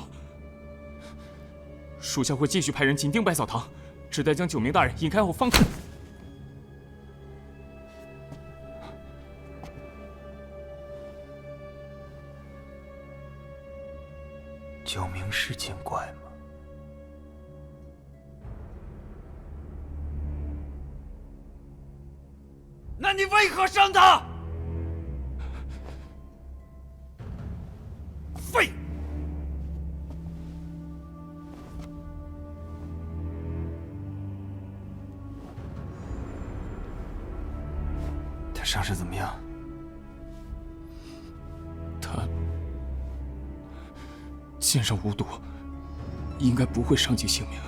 属下会继续派人紧盯百草堂，只待将九明大人引开后方可。九明是精怪吗？那你为何伤他？废！伤势怎么样？他剑上无毒，应该不会伤及性命。